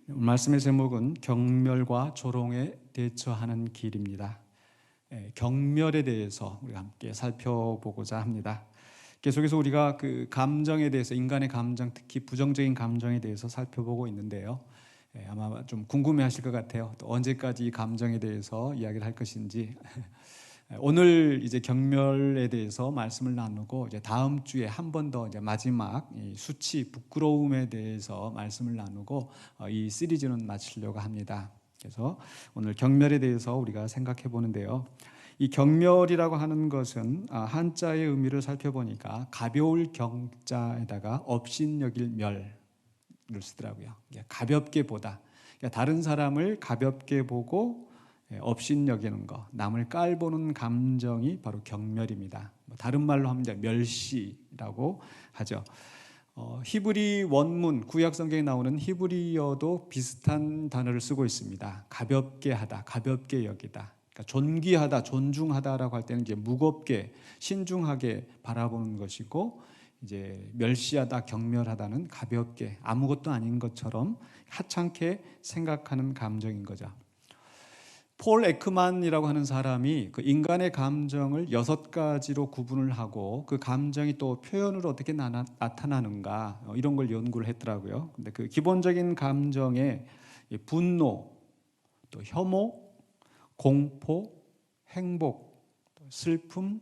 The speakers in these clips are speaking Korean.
오늘 말씀의 제목은 경멸과 조롱에 대처하는 길입니다. 경멸에 대해서 우리가 함께 살펴보고자 합니다. 계속해서 우리가 그 감정에 대해서, 인간의 감정, 특히 부정적인 감정에 대해서 살펴보고 있는데요. 아마 좀 궁금해하실 것 같아요. 또 언제까지 이 감정에 대해서 이야기를 할 것인지. 오늘 이제 경멸에 대해서 말씀을 나누고, 이제 다음 주에 한 번 더 이제 마지막 이 수치, 부끄러움에 대해서 말씀을 나누고 이 시리즈는 마치려고 합니다. 그래서 오늘 경멸에 대해서 우리가 생각해 보는데요. 이 경멸이라고 하는 것은 한자의 의미를 살펴보니까 가벼울 경자에다가 업신여길 멸을 쓰더라고요. 가볍게 보다. 그러니까 다른 사람을 가볍게 보고 업신여기는 거, 남을 깔보는 감정이 바로 경멸입니다. 다른 말로 하면 멸시라고 하죠. 히브리 원문, 구약 성경에 나오는 히브리어도 비슷한 단어를 쓰고 있습니다. 가볍게 하다, 가볍게 여기다. 그러니까 존귀하다, 존중하다라고 할 때는 이제 무겁게, 신중하게 바라보는 것이고, 이제 멸시하다, 경멸하다는 가볍게, 아무것도 아닌 것처럼 하찮게 생각하는 감정인 거죠. 폴 에크만이라고 하는 사람이 그 인간의 감정을 6가지로 구분을 하고, 그 감정이 또 표현으로 어떻게 나타나는가 이런 걸 연구를 했더라고요. 근데 그 기본적인 감정에 분노, 또 혐오, 공포, 행복, 슬픔,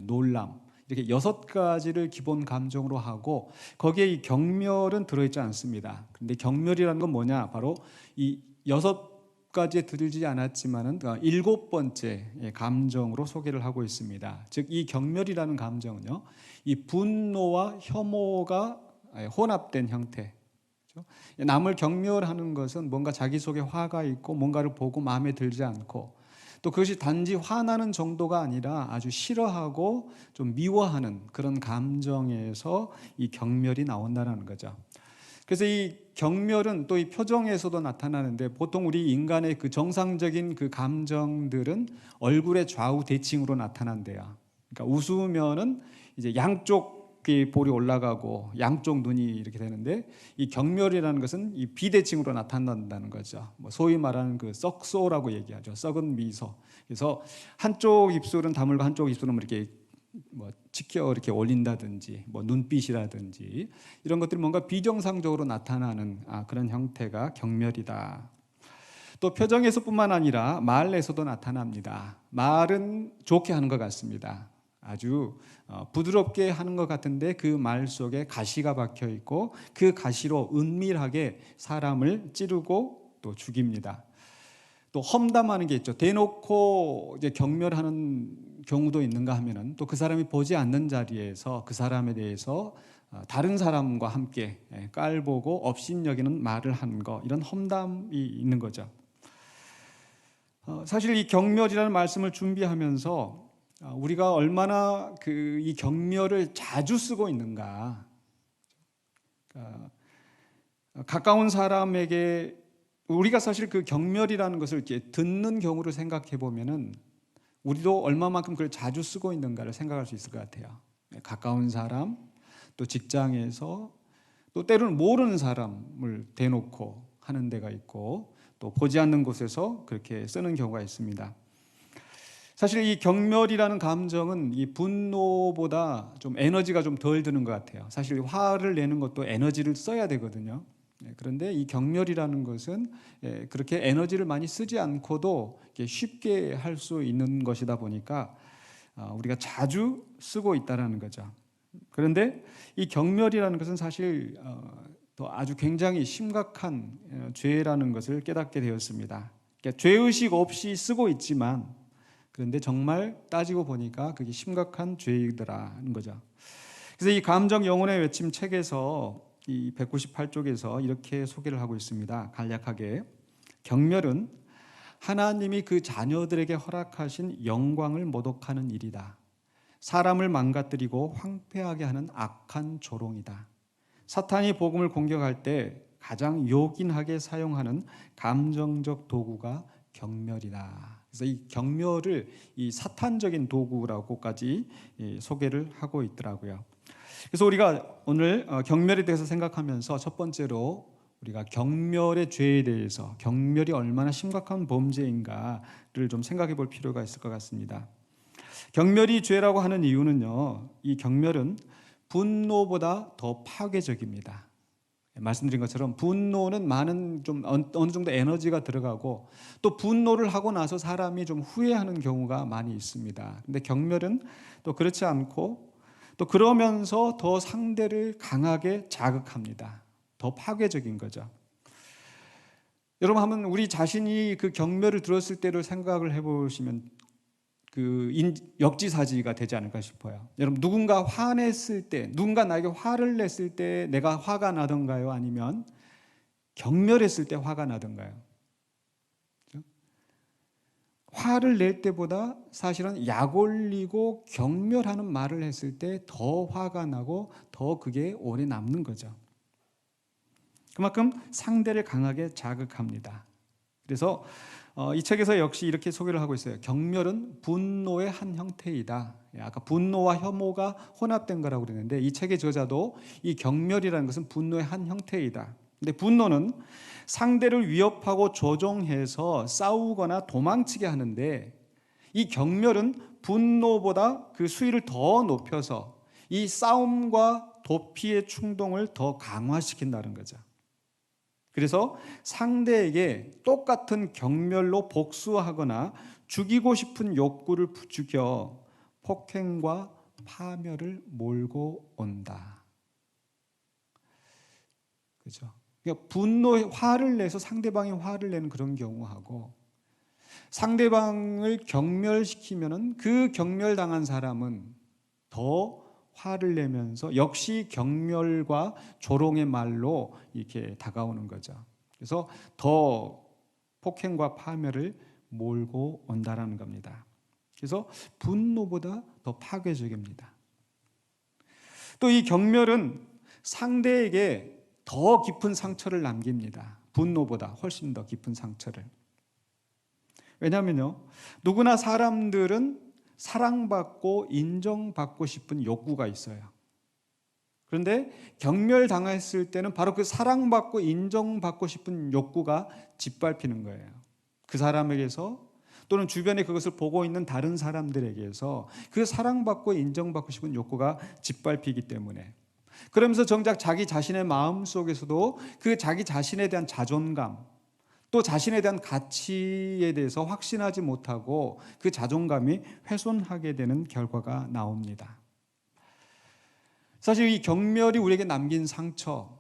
놀람, 이렇게 6가지를 기본 감정으로 하고, 거기에 이 경멸은 들어있지 않습니다. 근데 경멸이라는 건 뭐냐? 바로 이 6가지에 들지 않았지만은 7번째 감정으로 소개를 하고 있습니다. 즉, 이 경멸이라는 감정은요, 이 분노와 혐오가 혼합된 형태. 남을 경멸하는 것은 뭔가 자기 속에 화가 있고 뭔가를 보고 마음에 들지 않고, 또 그것이 단지 화나는 정도가 아니라 아주 싫어하고 좀 미워하는 그런 감정에서 이 경멸이 나온다는 거죠. 그래서 이 경멸은 또 이 표정에서도 나타나는데, 보통 우리 인간의 그 정상적인 그 감정들은 얼굴의 좌우 대칭으로 나타난대요. 그러니까 웃으면은 이제 양쪽 볼이 올라가고 양쪽 눈이 이렇게 되는데, 이 경멸이라는 것은 이 비대칭으로 나타난다는 거죠. 소위 말하는 그 썩소라고 얘기하죠. 썩은 미소. 그래서 한쪽 입술은 다물고 한쪽 입술은 이렇게 치켜 이렇게 올린다든지, 눈빛이라든지 이런 것들이 뭔가 비정상적으로 나타나는 그런 형태가 경멸이다. 또 표정에서뿐만 아니라 말에서도 나타납니다. 말은 좋게 하는 것 같습니다. 아주 부드럽게 하는 것 같은데 그 말 속에 가시가 박혀 있고, 그 가시로 은밀하게 사람을 찌르고 또 죽입니다. 또 험담하는 게 있죠. 대놓고 이제 경멸하는 경우도 있는가 하면은, 또 그 사람이 보지 않는 자리에서 그 사람에 대해서 다른 사람과 함께 깔보고 업신여기는 말을 한 거, 이런 험담이 있는 거죠. 사실 이 경멸이라는 말씀을 준비하면서 우리가 얼마나 이 경멸을 자주 쓰고 있는가, 가까운 사람에게 우리가 사실 그 경멸이라는 것을 이렇게 듣는 경우를 생각해 보면은 우리도 얼마만큼 그걸 자주 쓰고 있는가를 생각할 수 있을 것 같아요. 가까운 사람, 또 직장에서, 또 때로는 모르는 사람을 대놓고 하는 데가 있고, 또 보지 않는 곳에서 그렇게 쓰는 경우가 있습니다. 사실 이 경멸이라는 감정은 이 분노보다 좀 에너지가 좀 덜 드는 것 같아요. 사실 화를 내는 것도 에너지를 써야 되거든요. 그런데 이 경멸이라는 것은 그렇게 에너지를 많이 쓰지 않고도 쉽게 할 수 있는 것이다 보니까 우리가 자주 쓰고 있다는 거죠. 그런데 이 경멸이라는 것은 사실 또 아주 굉장히 심각한 죄라는 것을 깨닫게 되었습니다. 그러니까 죄의식 없이 쓰고 있지만, 그런데 정말 따지고 보니까 그게 심각한 죄이더라는 거죠. 그래서 이 감정 영혼의 외침 책에서 이 198쪽에서 이렇게 소개를 하고 있습니다. 간략하게, 경멸은 하나님이 그 자녀들에게 허락하신 영광을 모독하는 일이다. 사람을 망가뜨리고 황폐하게 하는 악한 조롱이다. 사탄이 복음을 공격할 때 가장 요긴하게 사용하는 감정적 도구가 경멸이다. 그래서 이 경멸을 이 사탄적인 도구라고까지 소개를 하고 있더라고요. 그래서 우리가 오늘 경멸에 대해서 생각하면서 첫 번째로 우리가 경멸의 죄에 대해서 경멸이 얼마나 심각한 범죄인가를 좀 생각해 볼 필요가 있을 것 같습니다. 경멸이 죄라고 하는 이유는요, 이 경멸은 분노보다 더 파괴적입니다. 말씀드린 것처럼 분노는 많은 좀 어느 정도 에너지가 들어가고 또 분노를 하고 나서 사람이 좀 후회하는 경우가 많이 있습니다. 근데 경멸은 또 그렇지 않고 또 그러면서 더 상대를 강하게 자극합니다. 더 파괴적인 거죠. 여러분 한번 우리 자신이 그 경멸을 들었을 때를 생각을 해보시면 역지사지가 되지 않을까 싶어요. 여러분 누군가 화냈을 때, 누군가 나에게 화를 냈을 때 내가 화가 나던가요? 아니면 경멸했을 때 화가 나던가요? 그렇죠? 화를 낼 때보다 사실은 약 올리고 경멸하는 말을 했을 때 더 화가 나고 더 그게 오래 남는 거죠. 그만큼 상대를 강하게 자극합니다. 그래서 이 책에서 역시 이렇게 소개를 하고 있어요. 경멸은 분노의 한 형태이다. 아까 분노와 혐오가 혼합된 거라고 그랬는데 이 책의 저자도 이 경멸이라는 것은 분노의 한 형태이다. 근데 분노는 상대를 위협하고 조종해서 싸우거나 도망치게 하는데 이 경멸은 분노보다 그 수위를 더 높여서 이 싸움과 도피의 충동을 더 강화시킨다는 거죠. 그래서 상대에게 똑같은 경멸로 복수하거나 죽이고 싶은 욕구를 부추겨 폭행과 파멸을 몰고 온다. 그렇죠? 그러니까 분노의 화를 내서 상대방이 화를 내는 그런 경우하고 상대방을 경멸시키면은 그 경멸당한 사람은 더 화를 내면서 역시 경멸과 조롱의 말로 이렇게 다가오는 거죠. 그래서 더 폭행과 파멸을 몰고 온다라는 겁니다. 그래서 분노보다 더 파괴적입니다. 또 이 경멸은 상대에게 더 깊은 상처를 남깁니다. 분노보다 훨씬 더 깊은 상처를. 왜냐하면요, 누구나 사람들은 사랑받고 인정받고 싶은 욕구가 있어요. 그런데 경멸당했을 때는 바로 그 사랑받고 인정받고 싶은 욕구가 짓밟히는 거예요. 그 사람에게서 또는 주변에 그것을 보고 있는 다른 사람들에게서 그 사랑받고 인정받고 싶은 욕구가 짓밟히기 때문에 그러면서 정작 자기 자신의 마음 속에서도 그 자기 자신에 대한 자존감 또 자신에 대한 가치에 대해서 확신하지 못하고 그 자존감이 훼손하게 되는 결과가 나옵니다. 사실 이 경멸이 우리에게 남긴 상처,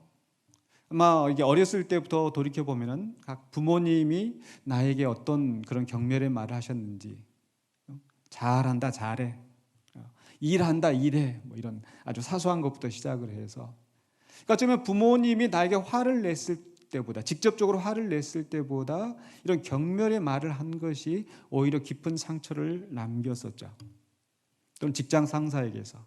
아마 이게 어렸을 때부터 돌이켜 보면은 각 부모님이 나에게 어떤 그런 경멸의 말을 하셨는지, 잘한다, 잘해, 일한다, 일해, 뭐 이런 아주 사소한 것부터 시작을 해서, 그러니까 어쩌면 부모님이 나에게 화를 냈을 때보다 직접적으로 화를 냈을 때보다 이런 경멸의 말을 한 것이 오히려 깊은 상처를 남겼었죠. 또는 직장 상사에게서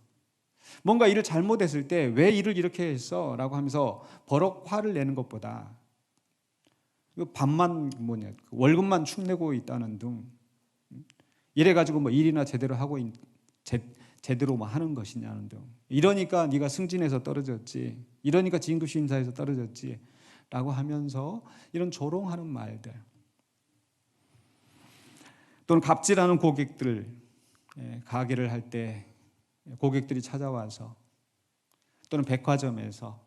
뭔가 일을 잘못했을 때 왜 일을 이렇게 했어? 라고 하면서 버럭 화를 내는 것보다 밥만 월급만 축내고 있다는 등 이래가지고 뭐 일이나 제대로 하고 제대로 뭐 하는 것이냐는 등 이러니까 네가 승진해서 떨어졌지, 이러니까 진급 심사에서 떨어졌지 라고 하면서 이런 조롱하는 말들, 또는 갑질하는 고객들, 가게를 할 때 고객들이 찾아와서 또는 백화점에서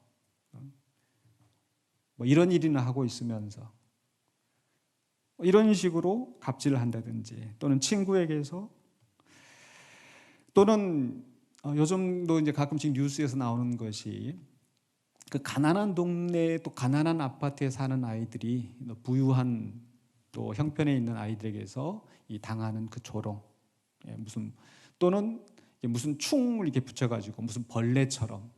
뭐 이런 일이나 하고 있으면서 이런 식으로 갑질을 한다든지, 또는 친구에게서, 또는 요즘도 이제 가끔씩 뉴스에서 나오는 것이 그 가난한 동네 또 가난한 아파트에 사는 아이들이 부유한 또 형편에 있는 아이들에게서 이 당하는 그 조롱, 또는 무슨 충을 이렇게 붙여가지고 무슨 벌레처럼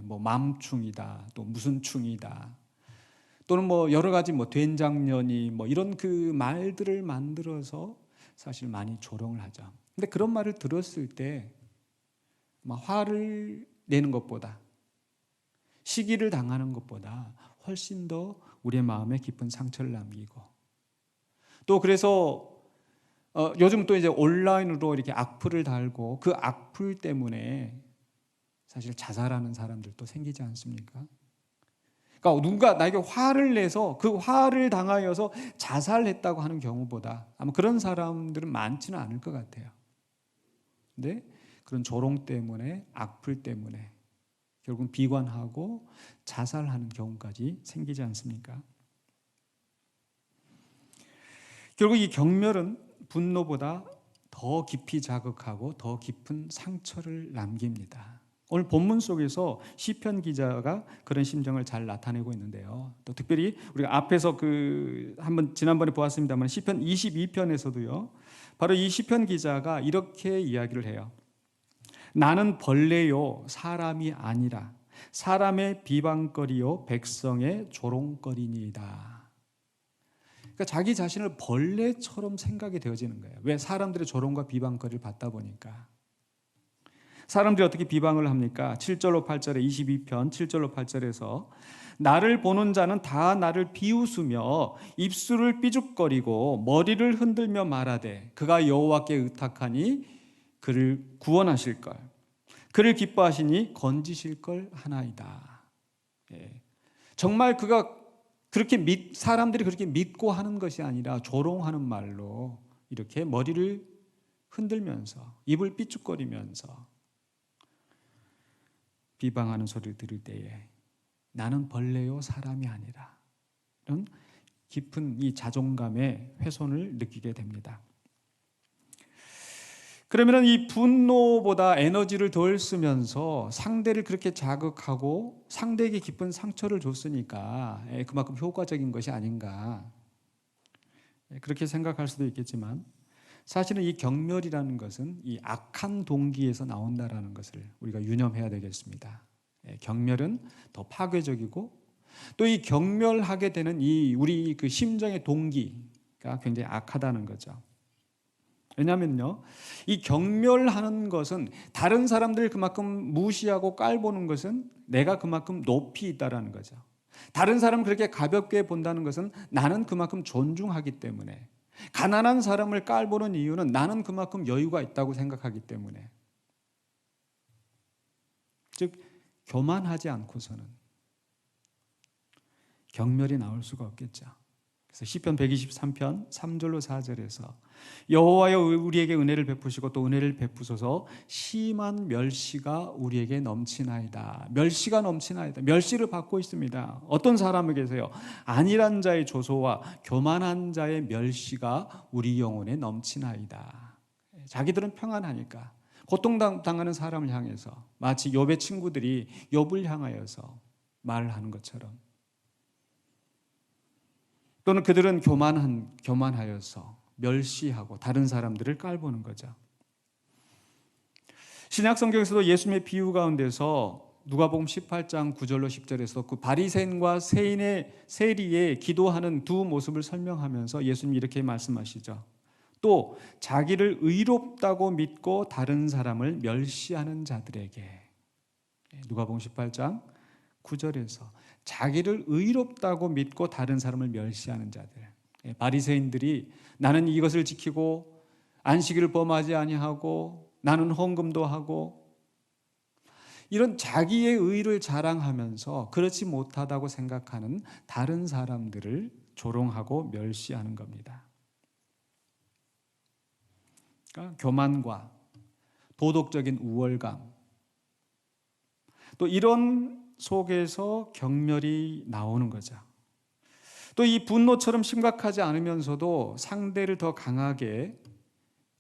뭐 맘충이다, 또 무슨 충이다, 또는 뭐 여러 가지 뭐 된장년이 뭐 이런 그 말들을 만들어서 사실 많이 조롱을 하죠. 근데 그런 말을 들었을 때 화를 내는 것보다, 시기를 당하는 것보다 훨씬 더 우리의 마음에 깊은 상처를 남기고, 또 그래서 요즘 또 이제 온라인으로 이렇게 악플을 달고 그 악플 때문에 사실 자살하는 사람들도 생기지 않습니까? 그러니까 누군가 나에게 화를 내서 그 화를 당하여서 자살했다고 하는 경우보다 아마 그런 사람들은 많지는 않을 것 같아요. 근데 그런 조롱 때문에, 악플 때문에 결국 비관하고 자살하는 경우까지 생기지 않습니까? 결국 이 경멸은 분노보다 더 깊이 자극하고 더 깊은 상처를 남깁니다. 오늘 본문 속에서 시편 기자가 그런 심정을 잘 나타내고 있는데요. 또 특별히 우리가 앞에서 한번 지난번에 보았습니다만 시편 22편에서도요. 바로 이 시편 기자가 이렇게 이야기를 해요. 나는 벌레요 사람이 아니라 사람의 비방거리요 백성의 조롱거리니이다. 그러니까 자기 자신을 벌레처럼 생각이 되어지는 거예요. 왜? 사람들의 조롱과 비방거리를 받다 보니까. 사람들이 어떻게 비방을 합니까? 7절로 8절에 22편 7절로 8절에서 나를 보는 자는 다 나를 비웃으며 입술을 삐죽거리고 머리를 흔들며 말하되 그가 여호와께 의탁하니 그를 구원하실 걸 그를 기뻐하시니 건지실 걸 하나이다. 예. 정말 그가 사람들이 그렇게 믿고 하는 것이 아니라 조롱하는 말로 이렇게 머리를 흔들면서 입을 삐죽거리면서 비방하는 소리를 들을 때에 나는 벌레요 사람이 아니라 이런 깊은 이 자존감의 훼손을 느끼게 됩니다. 그러면 이 분노보다 에너지를 덜 쓰면서 상대를 그렇게 자극하고 상대에게 깊은 상처를 줬으니까 그만큼 효과적인 것이 아닌가 그렇게 생각할 수도 있겠지만 사실은 이 경멸이라는 것은 이 악한 동기에서 나온다라는 것을 우리가 유념해야 되겠습니다. 경멸은 더 파괴적이고 또 이 경멸하게 되는 우리 그 심정의 동기가 굉장히 악하다는 거죠. 왜냐하면요, 이 경멸하는 것은 다른 사람들을 그만큼 무시하고 깔보는 것은 내가 그만큼 높이 있다라는 거죠. 다른 사람을 그렇게 가볍게 본다는 것은 나는 그만큼 존중하기 때문에, 가난한 사람을 깔보는 이유는 나는 그만큼 여유가 있다고 생각하기 때문에, 즉 교만하지 않고서는 경멸이 나올 수가 없겠죠. 그래서 시편 123편 3절로 4절에서 여호와여 우리에게 은혜를 베푸시고 또 은혜를 베푸소서 심한 멸시가 우리에게 넘치나이다. 멸시가 넘치나이다. 멸시를 받고 있습니다. 어떤 사람에게서요? 안일한 자의 조소와 교만한 자의 멸시가 우리 영혼에 넘치나이다. 자기들은 평안하니까 고통당하는 사람을 향해서 마치 욥의 친구들이 욥을 향하여서 말을 하는 것처럼, 또는 그들은 교만하여서 멸시하고 다른 사람들을 깔보는 거죠. 신약 성경에서도 예수님의 비유 가운데서 누가복음 18장 9절로 10절에서 그 바리새인과 세리의 기도하는 두 모습을 설명하면서 예수님이 이렇게 말씀하시죠. 또 자기를 의롭다고 믿고 다른 사람을 멸시하는 자들에게, 누가복음 18장 9절에서 자기를 의롭다고 믿고 다른 사람을 멸시하는 자들, 바리새인들이 나는 이것을 지키고 안식일을 범하지 아니하고 나는 헌금도 하고 이런 자기의 의를 자랑하면서 그렇지 못하다고 생각하는 다른 사람들을 조롱하고 멸시하는 겁니다. 그러니까 교만과 도덕적인 우월감, 또 이런 속에서 경멸이 나오는 거죠. 또 이 분노처럼 심각하지 않으면서도 상대를 더 강하게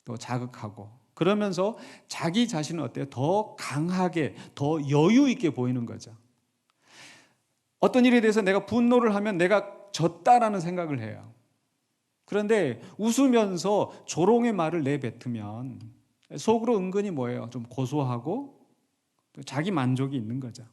또 자극하고 그러면서 자기 자신은 어때요? 더 강하게, 더 여유 있게 보이는 거죠. 어떤 일에 대해서 내가 분노를 하면 내가 졌다라는 생각을 해요. 그런데 웃으면서 조롱의 말을 내뱉으면 속으로 은근히 뭐예요? 좀 고소하고 또 자기 만족이 있는 거죠.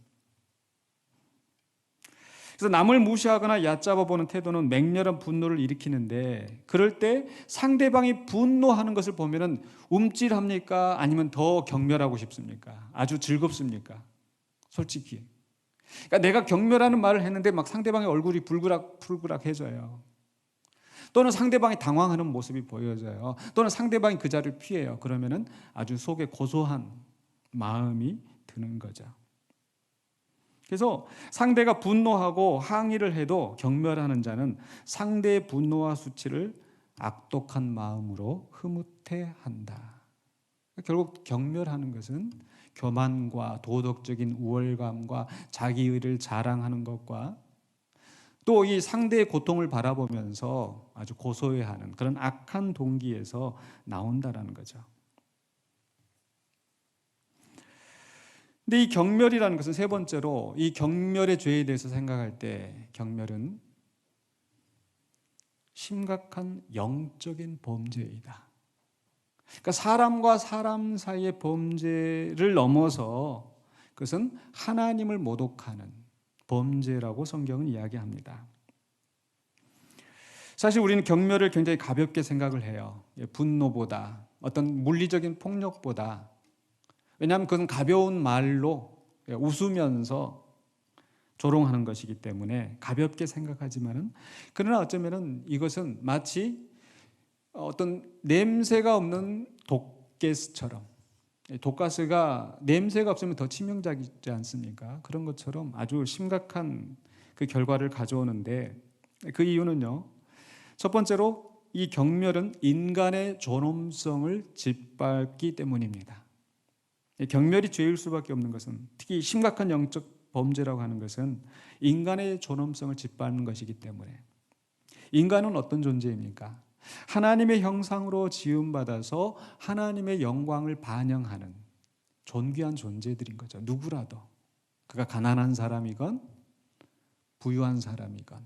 그래서 남을 무시하거나 얕잡아 보는 태도는 맹렬한 분노를 일으키는데, 그럴 때 상대방이 분노하는 것을 보면은 움찔합니까? 아니면 더 경멸하고 싶습니까? 아주 즐겁습니까? 솔직히. 그러니까 내가 경멸하는 말을 했는데 막 상대방의 얼굴이 붉으락해져요. 또는 상대방이 당황하는 모습이 보여져요. 또는 상대방이 그 자리를 피해요. 그러면은 아주 속에 고소한 마음이 드는 거죠. 그래서 상대가 분노하고 항의를 해도 경멸하는 자는 상대의 분노와 수치를 악독한 마음으로 흐뭇해한다. 결국 경멸하는 것은 교만과 도덕적인 우월감과 자기의를 자랑하는 것과 또 이 상대의 고통을 바라보면서 아주 고소해하는 그런 악한 동기에서 나온다라는 거죠. 근데 이 경멸이라는 것은 세 번째로 이 경멸의 죄에 대해서 생각할 때 경멸은 심각한 영적인 범죄이다. 그러니까 사람과 사람 사이의 범죄를 넘어서 그것은 하나님을 모독하는 범죄라고 성경은 이야기합니다. 사실 우리는 경멸을 굉장히 가볍게 생각을 해요. 분노보다 어떤 물리적인 폭력보다. 왜냐하면 그건 가벼운 말로 웃으면서 조롱하는 것이기 때문에 가볍게 생각하지만은 그러나 어쩌면은 이것은 마치 어떤 냄새가 없는 독가스처럼 독가스가 냄새가 없으면 더 치명적이지 않습니까? 그런 것처럼 아주 심각한 그 결과를 가져오는데 그 이유는요. 첫 번째로 이 경멸은 인간의 존엄성을 짓밟기 때문입니다. 경멸이 죄일 수밖에 없는 것은 특히 심각한 영적 범죄라고 하는 것은 인간의 존엄성을 짓밟는 것이기 때문에 인간은 어떤 존재입니까? 하나님의 형상으로 지음받아서 하나님의 영광을 반영하는 존귀한 존재들인 거죠. 누구라도 그가 가난한 사람이건 부유한 사람이건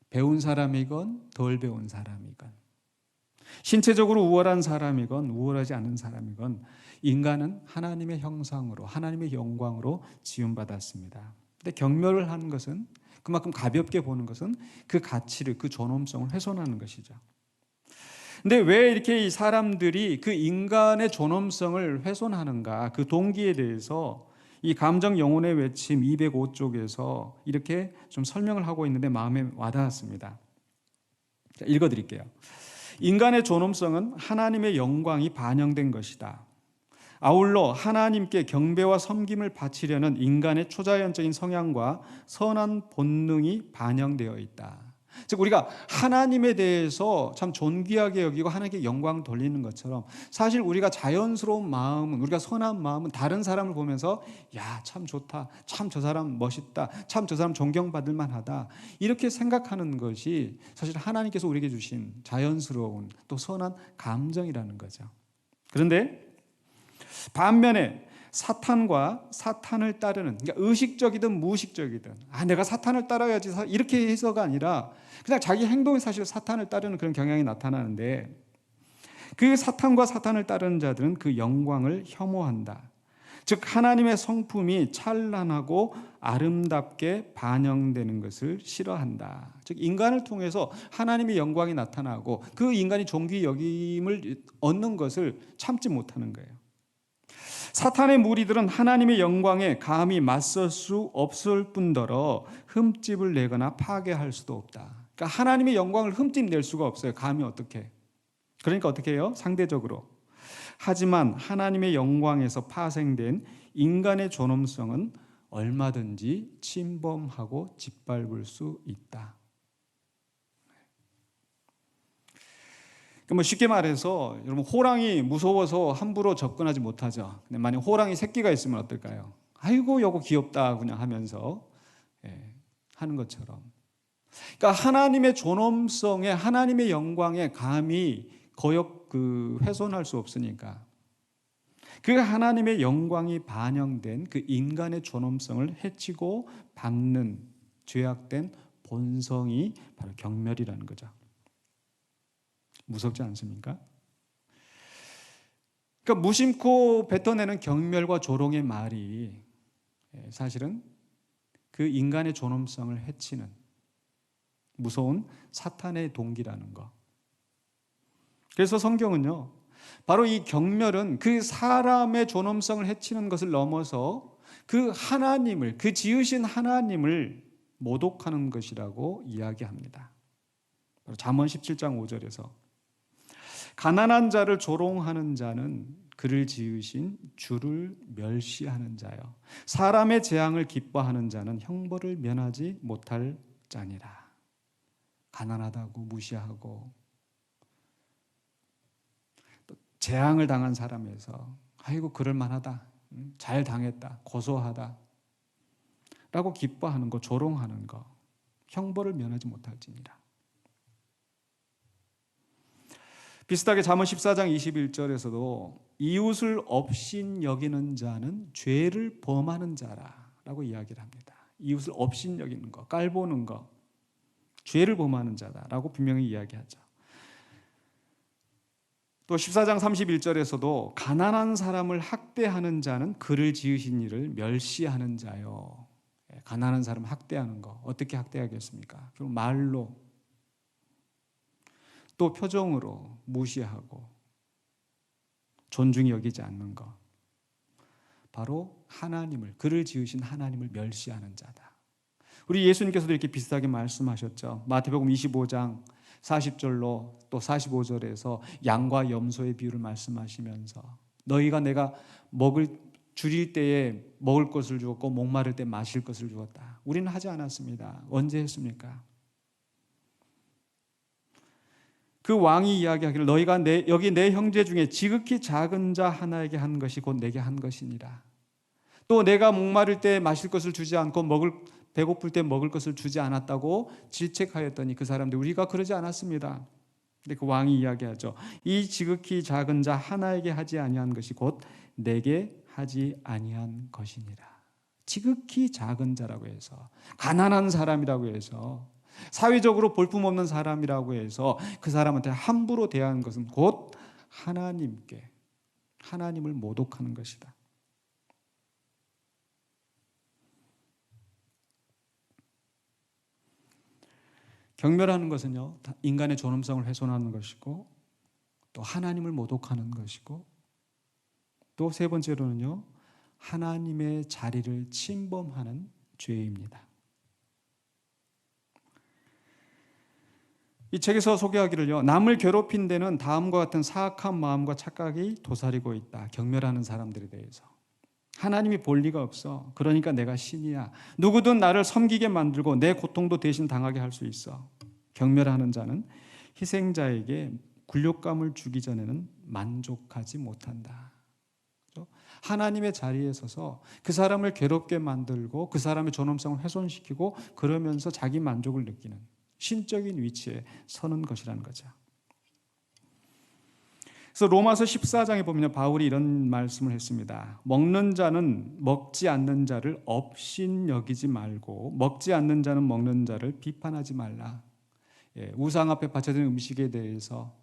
배운 사람이건 덜 배운 사람이건 신체적으로 우월한 사람이건 우월하지 않은 사람이건 인간은 하나님의 형상으로 하나님의 영광으로 지음받았습니다. 근데 경멸을 하는 것은 그만큼 가볍게 보는 것은 그 가치를 그 존엄성을 훼손하는 것이죠. 근데 왜 이렇게 이 사람들이 그 인간의 존엄성을 훼손하는가 그 동기에 대해서 이 감정 영혼의 외침 205쪽에서 이렇게 좀 설명을 하고 있는데 마음에 와닿았습니다. 읽어드릴게요. 인간의 존엄성은 하나님의 영광이 반영된 것이다. 아울러 하나님께 경배와 섬김을 바치려는 인간의 초자연적인 성향과 선한 본능이 반영되어 있다. 즉 우리가 하나님에 대해서 참 존귀하게 여기고 하나님께 영광 돌리는 것처럼 사실 우리가 자연스러운 마음은 우리가 선한 마음은 다른 사람을 보면서 야, 참 좋다. 참 저 사람 멋있다. 참 저 사람 존경받을 만하다. 이렇게 생각하는 것이 사실 하나님께서 우리에게 주신 자연스러운 또 선한 감정이라는 거죠. 그런데 반면에 사탄과 사탄을 따르는 그러니까 의식적이든 무의식적이든 내가 사탄을 따라야지 이렇게 해서가 아니라 그냥 자기 행동이 사실 사탄을 따르는 그런 경향이 나타나는데 그 사탄과 사탄을 따르는 자들은 그 영광을 혐오한다. 즉 하나님의 성품이 찬란하고 아름답게 반영되는 것을 싫어한다. 즉 인간을 통해서 하나님의 영광이 나타나고 그 인간이 존귀 여김을 얻는 것을 참지 못하는 거예요. 사탄의 무리들은 하나님의 영광에 감히 맞설 수 없을 뿐더러 흠집을 내거나 파괴할 수도 없다. 그러니까 하나님의 영광을 흠집낼 수가 없어요. 감히 어떻게? 그러니까 어떻게 해요? 상대적으로. 하지만 하나님의 영광에서 파생된 인간의 존엄성은 얼마든지 침범하고 짓밟을 수 있다. 쉽게 말해서 여러분 호랑이 무서워서 함부로 접근하지 못하죠. 근데 만약 호랑이 새끼가 있으면 어떨까요? 아이고 여보 귀엽다 그냥 하면서 하는 것처럼. 그러니까 하나님의 존엄성에 하나님의 영광에 감히 훼손할 수 없으니까 그 하나님의 영광이 반영된 그 인간의 존엄성을 해치고 박는 죄악된 본성이 바로 경멸이라는 거죠. 무섭지 않습니까? 그러니까 무심코 뱉어내는 경멸과 조롱의 말이 사실은 그 인간의 존엄성을 해치는 무서운 사탄의 동기라는 것. 그래서 성경은요, 바로 이 경멸은 그 사람의 존엄성을 해치는 것을 넘어서 그 하나님을, 그 지으신 하나님을 모독하는 것이라고 이야기합니다. 잠언 17장 5절에서 가난한 자를 조롱하는 자는 그를 지으신 주를 멸시하는 자요. 사람의 재앙을 기뻐하는 자는 형벌을 면하지 못할 자니라. 가난하다고 무시하고 또 재앙을 당한 사람에서 아이고 그럴 만하다, 잘 당했다, 고소하다 라고 기뻐하는 거, 조롱하는 거, 형벌을 면하지 못할지니라. 비슷하게 잠언 14장 21절에서도 이웃을 업신 여기는 자는 죄를 범하는 자라고 이야기를 합니다. 이웃을 업신 여기는 거, 깔보는 거, 죄를 범하는 자다라고 분명히 이야기하죠. 또 14장 31절에서도 가난한 사람을 학대하는 자는 그를 지으신 이를 멸시하는 자요. 가난한 사람 학대하는 거 어떻게 학대하겠습니까? 결국 말로, 또 표정으로 무시하고 존중히 여기지 않는 것, 바로 하나님을, 그를 지으신 하나님을 멸시하는 자다. 우리 예수님께서도 이렇게 비슷하게 말씀하셨죠. 마태복음 25장 40절로 또 45절에서 양과 염소의 비유를 말씀하시면서 너희가 내가 줄일 때에 먹을 것을 주었고 목마를 때 마실 것을 주었다. 우리는 하지 않았습니다. 언제 했습니까? 그 왕이 이야기하기를 너희가 여기 내 형제 중에 지극히 작은 자 하나에게 한 것이 곧 내게 한 것이니라. 또 내가 목마를 때 마실 것을 주지 않고 배고플 때 먹을 것을 주지 않았다고 질책하였더니 그 사람들 우리가 그러지 않았습니다. 근데 그 왕이 이야기하죠. 이 지극히 작은 자 하나에게 하지 아니한 것이 곧 내게 하지 아니한 것이니라. 지극히 작은 자라고 해서, 가난한 사람이라고 해서, 사회적으로 볼품없는 사람이라고 해서 그 사람한테 함부로 대하는 것은 곧 하나님을 모독하는 것이다. 경멸하는 것은요, 인간의 존엄성을 훼손하는 것이고, 또 하나님을 모독하는 것이고, 또 세 번째로는요, 하나님의 자리를 침범하는 죄입니다. 이 책에서 소개하기를요, 남을 괴롭힌 데는 다음과 같은 사악한 마음과 착각이 도사리고 있다. 경멸하는 사람들에 대해서. 하나님이 볼 리가 없어. 그러니까 내가 신이야. 누구든 나를 섬기게 만들고 내 고통도 대신 당하게 할 수 있어. 경멸하는 자는 희생자에게 굴욕감을 주기 전에는 만족하지 못한다. 하나님의 자리에 서서 그 사람을 괴롭게 만들고 그 사람의 존엄성을 훼손시키고 그러면서 자기 만족을 느끼는 신적인 위치에 서는 것이라는 거죠. 그래서 로마서 14장에 보면 바울이 이런 말씀을 했습니다. 먹는 자는 먹지 않는 자를 업신 여기지 말고 먹지 않는 자는 먹는 자를 비판하지 말라. 우상 앞에 바쳐진 음식에 대해서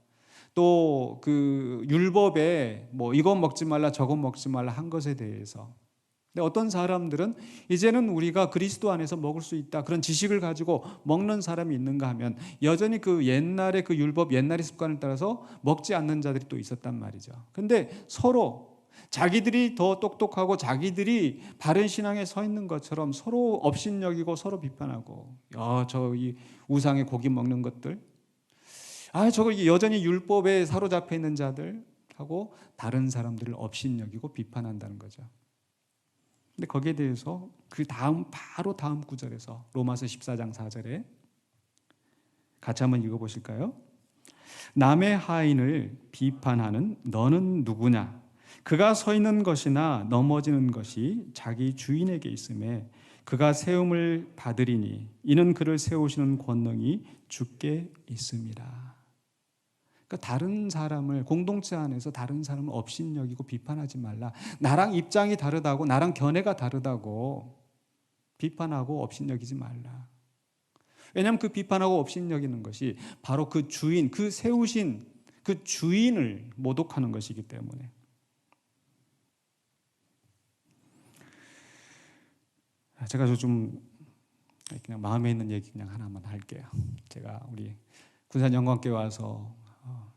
또 그 율법에 뭐 이건 먹지 말라 저건 먹지 말라 한 것에 대해서, 근데 어떤 사람들은 이제는 우리가 그리스도 안에서 먹을 수 있다 그런 지식을 가지고 먹는 사람이 있는가 하면 여전히 그 옛날의 그 율법, 옛날의 습관을 따라서 먹지 않는 자들이 또 있었단 말이죠. 근데 서로 자기들이 더 똑똑하고 자기들이 바른 신앙에 서 있는 것처럼 서로 업신여기고 서로 비판하고, 저 이 우상의 고기 먹는 것들, 저거 여전히 율법에 사로잡혀 있는 자들 하고 다른 사람들을 업신여기고 비판한다는 거죠. 근데 거기에 대해서 바로 다음 구절에서 로마서 14장 4절에 같이 한번 읽어보실까요? 남의 하인을 비판하는 너는 누구냐? 그가 서 있는 것이나 넘어지는 것이 자기 주인에게 있음에 그가 세움을 받으리니 이는 그를 세우시는 권능이 주께 있음이라. 그러니까 다른 사람을, 공동체 안에서 다른 사람을 업신여기고 비판하지 말라. 나랑 입장이 다르다고, 나랑 견해가 다르다고 비판하고 업신여기지 말라. 왜냐하면 그 비판하고 업신여기는 것이 바로 그 주인, 그 세우신 그 주인을 모독하는 것이기 때문에. 제가 좀 그냥 마음에 있는 얘기 그냥 하나만 할게요. 제가 우리 군산 영광교회 와서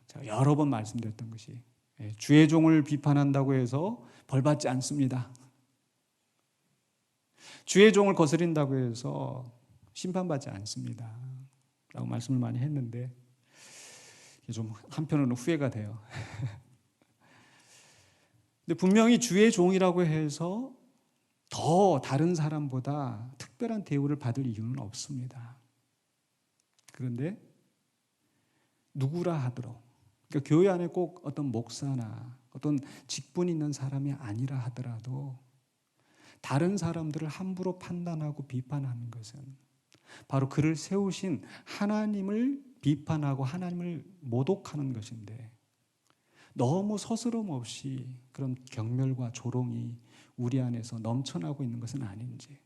제가 여러 번 말씀드렸던 것이, 주의 종을 비판한다고 해서 벌받지 않습니다. 주의 종을 거스린다고 해서 심판받지 않습니다 라고 말씀을 많이 했는데 좀 한편으로는 후회가 돼요. 근데 분명히 주의 종이라고 해서 더 다른 사람보다 특별한 대우를 받을 이유는 없습니다. 그런데 누구라 하더라도, 그러니까 교회 안에 꼭 어떤 목사나 어떤 직분 있는 사람이 아니라 하더라도 다른 사람들을 함부로 판단하고 비판하는 것은 바로 그를 세우신 하나님을 비판하고 하나님을 모독하는 것인데, 너무 서스럼 없이 그런 경멸과 조롱이 우리 안에서 넘쳐나고 있는 것은 아닌지,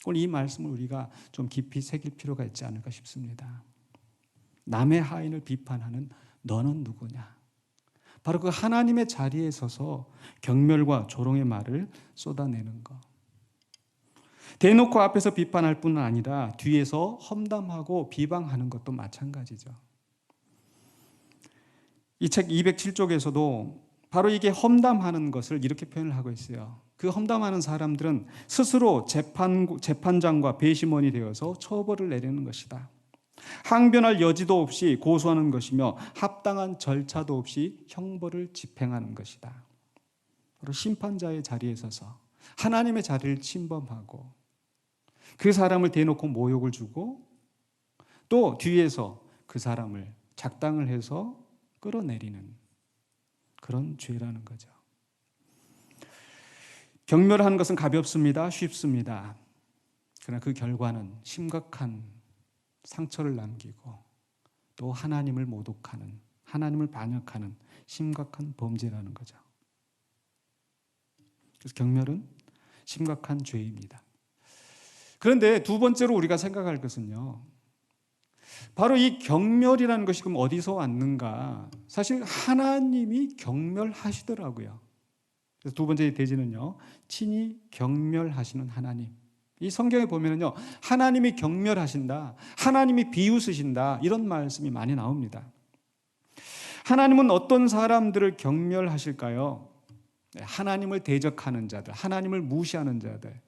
오늘 이 말씀을 우리가 좀 깊이 새길 필요가 있지 않을까 싶습니다. 남의 하인을 비판하는 너는 누구냐? 바로 그 하나님의 자리에 서서 경멸과 조롱의 말을 쏟아내는 것. 대놓고 앞에서 비판할 뿐 아니라 뒤에서 험담하고 비방하는 것도 마찬가지죠. 이 책 207쪽에서도 바로 이게 험담하는 것을 이렇게 표현을 하고 있어요. 그 험담하는 사람들은 스스로 재판장과 배심원이 되어서 처벌을 내리는 것이다. 항변할 여지도 없이 고소하는 것이며 합당한 절차도 없이 형벌을 집행하는 것이다. 바로 심판자의 자리에 서서 하나님의 자리를 침범하고 그 사람을 대놓고 모욕을 주고 또 뒤에서 그 사람을 작당을 해서 끌어내리는 그런 죄라는 거죠. 경멸하는 것은 가볍습니다. 쉽습니다. 그러나 그 결과는 심각한 상처를 남기고 또 하나님을 모독하는, 하나님을 반역하는 심각한 범죄라는 거죠. 그래서 경멸은 심각한 죄입니다. 그런데 두 번째로 우리가 생각할 것은요, 바로 이 경멸이라는 것이 그럼 어디서 왔는가? 사실 하나님이 경멸하시더라고요. 그래서 두 번째 대지는요, 친히 경멸하시는 하나님. 이 성경에 보면은요, 하나님이 경멸하신다, 하나님이 비웃으신다, 이런 말씀이 많이 나옵니다. 하나님은 어떤 사람들을 경멸하실까요? 하나님을 대적하는 자들, 하나님을 무시하는 자들.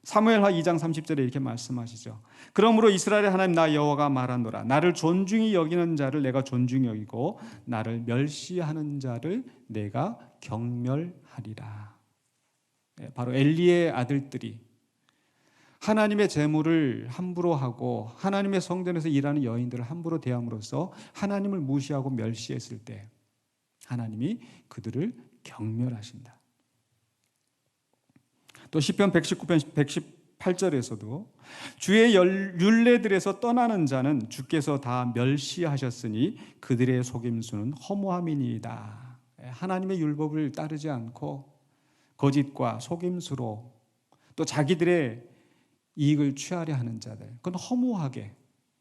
사무엘하 2장 30절에 이렇게 말씀하시죠. 그러므로 이스라엘의 하나님 나 여호와가 말하노라. 나를 존중히 여기는 자를 내가 존중히 여기고 나를 멸시하는 자를 내가 경멸하리라. 바로 엘리의 아들들이 하나님의 재물을 함부로 하고 하나님의 성전에서 일하는 여인들을 함부로 대함으로써 하나님을 무시하고 멸시했을 때 하나님이 그들을 경멸하신다. 또 시편 119편 118절에서도 주의 율례들에서 떠나는 자는 주께서 다 멸시하셨으니 그들의 속임수는 허무함이니이다. 하나님의 율법을 따르지 않고 거짓과 속임수로 또 자기들의 이익을 취하려 하는 자들, 그건 허무하게,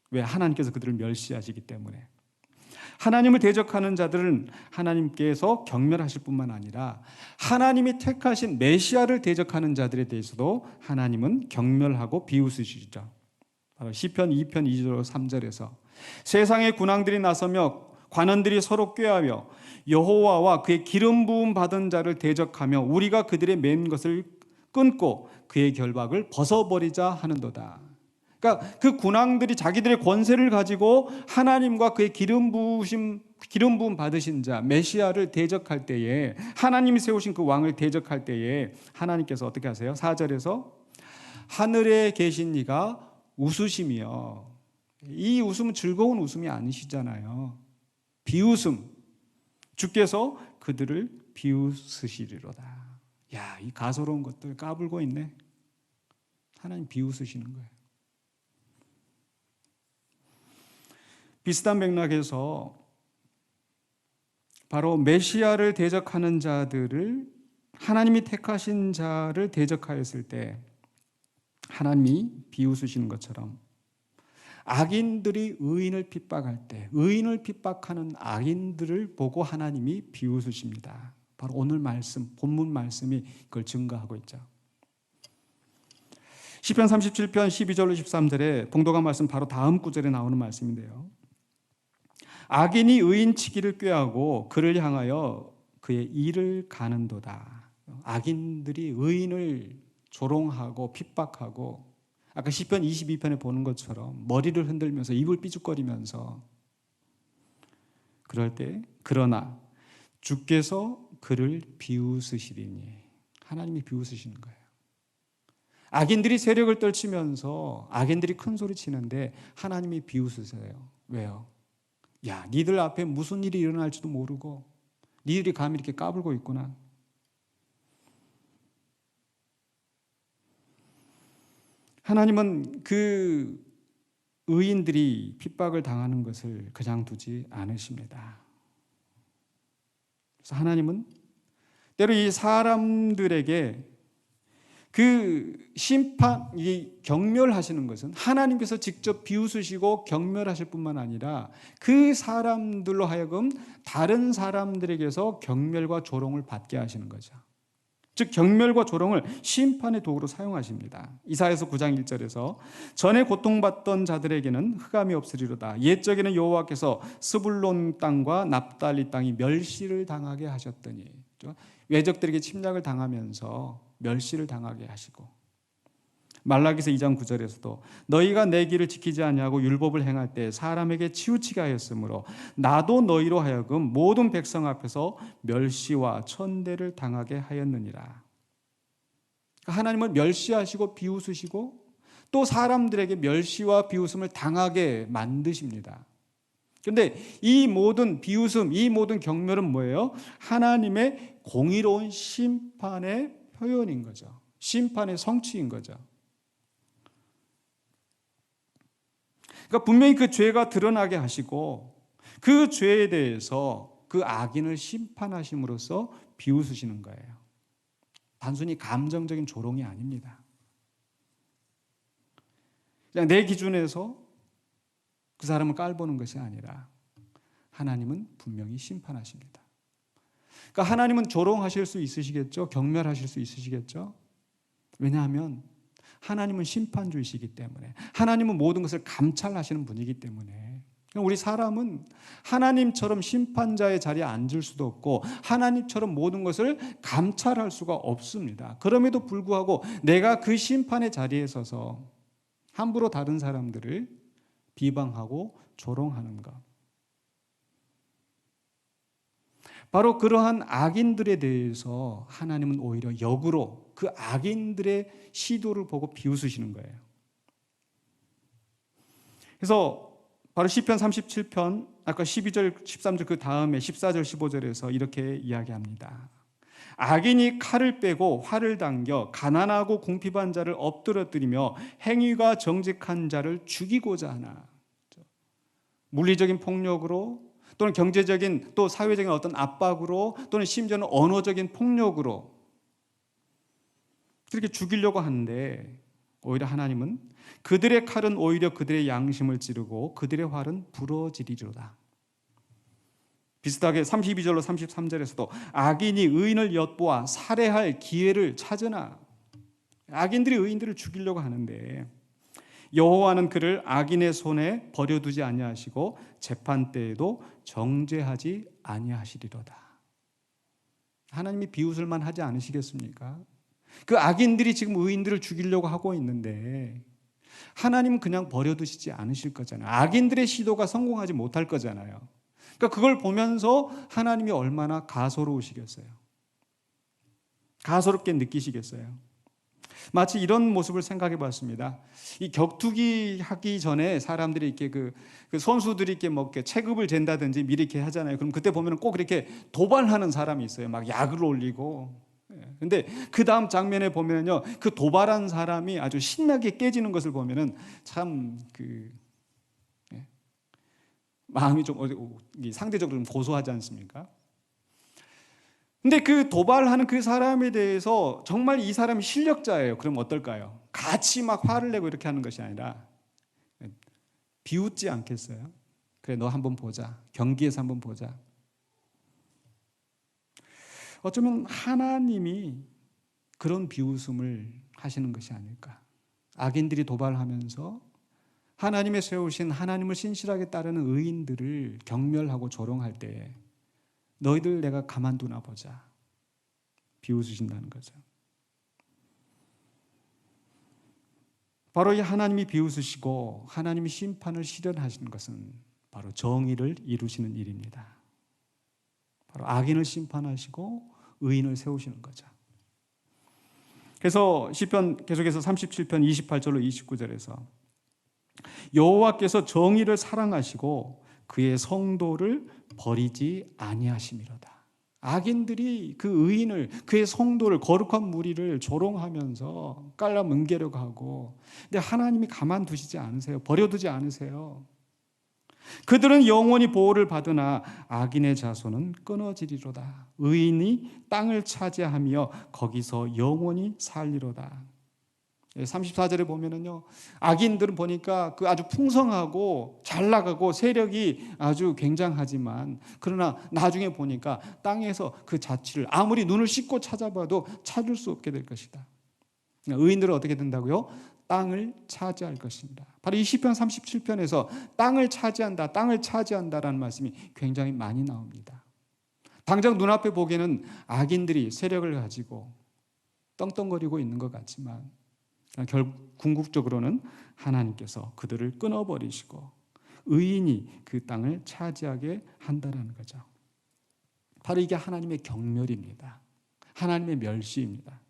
왜? 하나님께서 그들을 멸시하시기 때문에. 하나님을 대적하는 자들은 하나님께서 경멸하실 뿐만 아니라 하나님이 택하신 메시아를 대적하는 자들에 대해서도 하나님은 경멸하고 비웃으시죠. 바로 시편 2편 2절 3절에서 세상의 군왕들이 나서며 관원들이 서로 꾀하며 여호와와 그의 기름 부음 받은 자를 대적하며 우리가 그들의 맨 것을 끊고 그의 결박을 벗어버리자 하는도다. 그러니까 그 군왕들이 자기들의 권세를 가지고 하나님과 그의 기름 부음 받으신 자 메시아를 대적할 때에, 하나님이 세우신 그 왕을 대적할 때에 하나님께서 어떻게 하세요? 4절에서 하늘에 계신 이가 웃으시며, 이 웃음은 즐거운 웃음이 아니시잖아요. 비웃음. 주께서 그들을 비웃으시리로다. 야, 이 가소로운 것들 까불고 있네. 하나님 비웃으시는 거예요. 비슷한 맥락에서 바로 메시아를 대적하는 자들을, 하나님이 택하신 자를 대적하였을 때 하나님이 비웃으시는 것처럼 악인들이 의인을 핍박할 때 의인을 핍박하는 악인들을 보고 하나님이 비웃으십니다. 바로 오늘 말씀, 본문 말씀이 그걸 증거하고 있죠. 시편 37편 12절로 13절에 봉독한 말씀 바로 다음 구절에 나오는 말씀인데요. 악인이 의인 치기를 꾀하고 그를 향하여 그의 일을 가는도다. 악인들이 의인을 조롱하고 핍박하고, 아까 시편 22편에 보는 것처럼 머리를 흔들면서 입을 삐죽거리면서, 그럴 때 그러나 주께서 그를 비웃으시리니. 하나님이 비웃으시는 거예요. 악인들이 세력을 떨치면서 악인들이 큰 소리 치는데 하나님이 비웃으세요. 왜요? 야, 니들 앞에 무슨 일이 일어날지도 모르고 니들이 감히 이렇게 까불고 있구나. 하나님은 그 의인들이 핍박을 당하는 것을 그냥 두지 않으십니다. 그래서 하나님은 때로 이 사람들에게 그 심판이 경멸하시는 것은 하나님께서 직접 비웃으시고 경멸하실 뿐만 아니라 그 사람들로 하여금 다른 사람들에게서 경멸과 조롱을 받게 하시는 거죠. 즉 경멸과 조롱을 심판의 도구로 사용하십니다. 이사야서 9장 1절에서 전에 고통받던 자들에게는 흑암이 없으리로다. 옛적에는 여호와께서 스불론 땅과 납달리 땅이 멸시를 당하게 하셨더니, 외적들에게 침략을 당하면서 멸시를 당하게 하시고, 말라기서 2장 9절에서도 너희가 내 길을 지키지 아니하고 율법을 행할 때 사람에게 치우치게 하였으므로 나도 너희로 하여금 모든 백성 앞에서 멸시와 천대를 당하게 하였느니라. 하나님은 멸시하시고 비웃으시고 또 사람들에게 멸시와 비웃음을 당하게 만드십니다. 그런데 이 모든 비웃음, 이 모든 경멸은 뭐예요? 하나님의 공의로운 심판의 표현인 거죠. 심판의 성취인 거죠. 그러니까 분명히 그 죄가 드러나게 하시고 그 죄에 대해서 그 악인을 심판하심으로써 비웃으시는 거예요. 단순히 감정적인 조롱이 아닙니다. 그냥 내 기준에서 그 사람을 깔보는 것이 아니라 하나님은 분명히 심판하십니다. 그러니까 하나님은 조롱하실 수 있으시겠죠? 경멸하실 수 있으시겠죠? 왜냐하면 하나님은 심판주이시기 때문에, 하나님은 모든 것을 감찰하시는 분이기 때문에, 우리 사람은 하나님처럼 심판자의 자리에 앉을 수도 없고 하나님처럼 모든 것을 감찰할 수가 없습니다. 그럼에도 불구하고 내가 그 심판의 자리에 서서 함부로 다른 사람들을 비방하고 조롱하는 것, 바로 그러한 악인들에 대해서 하나님은 오히려 역으로 그 악인들의 시도를 보고 비웃으시는 거예요. 그래서 바로 시편 37편 아까 12절, 13절 그 다음에 14절, 15절에서 이렇게 이야기합니다. 악인이 칼을 빼고 활을 당겨 가난하고 궁핍한 자를 엎드러뜨리며 행위가 정직한 자를 죽이고자 하나. 물리적인 폭력으로 또는 경제적인 또 사회적인 어떤 압박으로 또는 심지어는 언어적인 폭력으로 그렇게 죽이려고 하는데 오히려 하나님은 그들의 칼은 오히려 그들의 양심을 찌르고 그들의 활은 부러지리로다. 비슷하게 32절로 33절에서도 악인이 의인을 엿보아 살해할 기회를 찾으나, 악인들이 의인들을 죽이려고 하는데 여호와는 그를 악인의 손에 버려두지 아니하시고 재판 때에도 정죄하지 아니하시리로다. 하나님이 비웃을 만하지 않으시겠습니까? 그 악인들이 지금 의인들을 죽이려고 하고 있는데 하나님은 그냥 버려두시지 않으실 거잖아요. 악인들의 시도가 성공하지 못할 거잖아요. 그러니까 그걸 보면서 하나님이 얼마나 가소로우시겠어요. 가소롭게 느끼시겠어요. 마치 이런 모습을 생각해 봤습니다. 이 격투기 하기 전에 사람들이 이렇게 그 선수들이 이렇게 뭐 이렇게 체급을 잰다든지 미리 이렇게 하잖아요. 그럼 그때 보면 꼭 이렇게 도발하는 사람이 있어요. 막 약을 올리고. 근데 그 다음 장면에 보면요, 그 도발한 사람이 아주 신나게 깨지는 것을 보면은 참 마음이 좀 상대적으로 좀 고소하지 않습니까? 근데 그 도발하는 그 사람에 대해서 정말 이 사람이 실력자예요. 그럼 어떨까요? 같이 막 화를 내고 이렇게 하는 것이 아니라 비웃지 않겠어요? 그래, 너 한번 보자. 경기에서 한번 보자. 어쩌면 하나님이 그런 비웃음을 하시는 것이 아닐까. 악인들이 도발하면서 하나님의 세우신 하나님을 신실하게 따르는 의인들을 경멸하고 조롱할 때에 너희들 내가 가만두나 보자. 비웃으신다는 거죠. 바로 이 하나님이 비웃으시고 하나님이 심판을 실현하시는 것은 바로 정의를 이루시는 일입니다. 바로 악인을 심판하시고 의인을 세우시는 거죠. 그래서 시편 계속해서 37편 28절로 29절에서 여호와께서 정의를 사랑하시고 그의 성도를 버리지 아니하심이로다. 악인들이 그 의인을, 그의 성도를, 거룩한 무리를 조롱하면서 깔라 뭉개려고 하고, 근데 하나님이 가만두시지 않으세요. 버려두지 않으세요. 그들은 영원히 보호를 받으나 악인의 자손은 끊어지리로다. 의인이 땅을 차지하며 거기서 영원히 살리로다. 34절에 보면은요, 악인들은 보니까 그 아주 풍성하고 잘 나가고 세력이 아주 굉장하지만, 그러나 나중에 보니까 땅에서 그 자취를 아무리 눈을 씻고 찾아봐도 찾을 수 없게 될 것이다. 의인들은 어떻게 된다고요? 땅을 차지할 것입니다. 바로 이 시편 37편에서 땅을 차지한다, 땅을 차지한다라는 말씀이 굉장히 많이 나옵니다. 당장 눈앞에 보기에는 악인들이 세력을 가지고 떵떵거리고 있는 것 같지만 궁극적으로는 하나님께서 그들을 끊어버리시고 의인이 그 땅을 차지하게 한다는 거죠. 바로 이게 하나님의 경멸입니다. 하나님의 멸시입니다.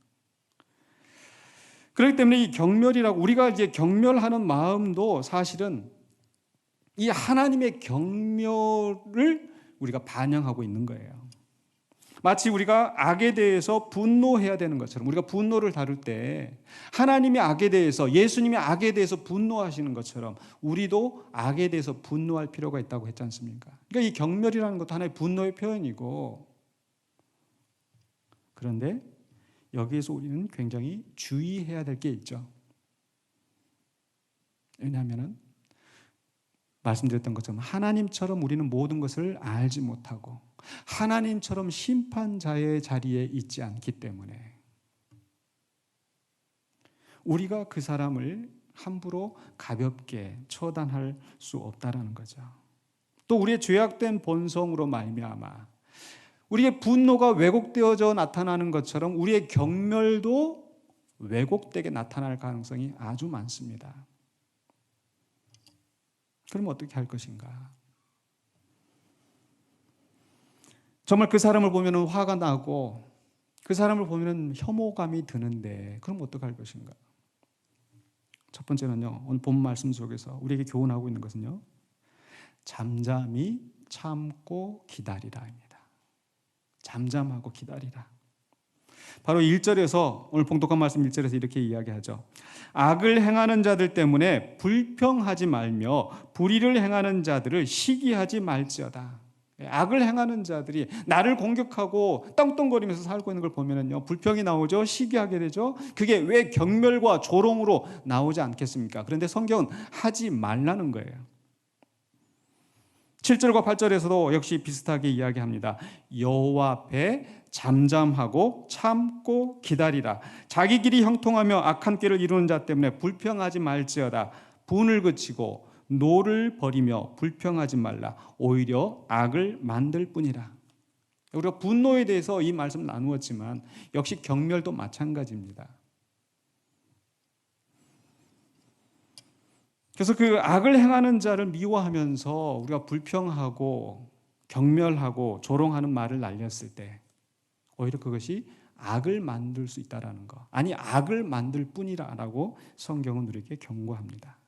그렇기 때문에 이 경멸이라고, 우리가 이제 경멸하는 마음도 사실은 이 하나님의 경멸을 우리가 반영하고 있는 거예요. 마치 우리가 악에 대해서 분노해야 되는 것처럼, 우리가 분노를 다룰 때 하나님이 악에 대해서, 예수님이 악에 대해서 분노하시는 것처럼 우리도 악에 대해서 분노할 필요가 있다고 했지 않습니까? 그러니까 이 경멸이라는 것도 하나의 분노의 표현이고, 그런데 여기에서 우리는 굉장히 주의해야 될 게 있죠. 왜냐하면 말씀드렸던 것처럼 하나님처럼 우리는 모든 것을 알지 못하고 하나님처럼 심판자의 자리에 있지 않기 때문에 우리가 그 사람을 함부로 가볍게 처단할 수 없다라는 거죠. 또 우리의 죄악된 본성으로 말미암아 우리의 분노가 왜곡되어져 나타나는 것처럼 우리의 경멸도 왜곡되게 나타날 가능성이 아주 많습니다. 그럼 어떻게 할 것인가? 정말 그 사람을 보면 화가 나고 그 사람을 보면 혐오감이 드는데 그럼 어떻게 할 것인가? 첫 번째는요, 오늘 본 말씀 속에서 우리에게 교훈하고 있는 것은요, 잠잠히 참고 기다리라입니다. 잠잠하고 기다리라. 바로 1절에서, 오늘 봉독한 말씀 1절에서 이렇게 이야기하죠. 악을 행하는 자들 때문에 불평하지 말며 불의를 행하는 자들을 시기하지 말지어다. 악을 행하는 자들이 나를 공격하고 떵떵거리면서 살고 있는 걸 보면은요, 불평이 나오죠. 시기하게 되죠. 그게 왜 경멸과 조롱으로 나오지 않겠습니까? 그런데 성경은 하지 말라는 거예요. 7절과 8절에서도 역시 비슷하게 이야기합니다. 여호와 앞에 잠잠하고 참고 기다리라. 자기 길이 형통하며 악한 길을 이루는 자 때문에 불평하지 말지어다. 분을 그치고 노를 버리며 불평하지 말라. 오히려 악을 만들 뿐이라. 우리가 분노에 대해서 이 말씀을 나누었지만 역시 경멸도 마찬가지입니다. 그래서 그 악을 행하는 자를 미워하면서 우리가 불평하고 경멸하고 조롱하는 말을 날렸을 때 오히려 그것이 악을 만들 수 있다라는 거, 아니 악을 만들 뿐이라고 성경은 우리에게 경고합니다.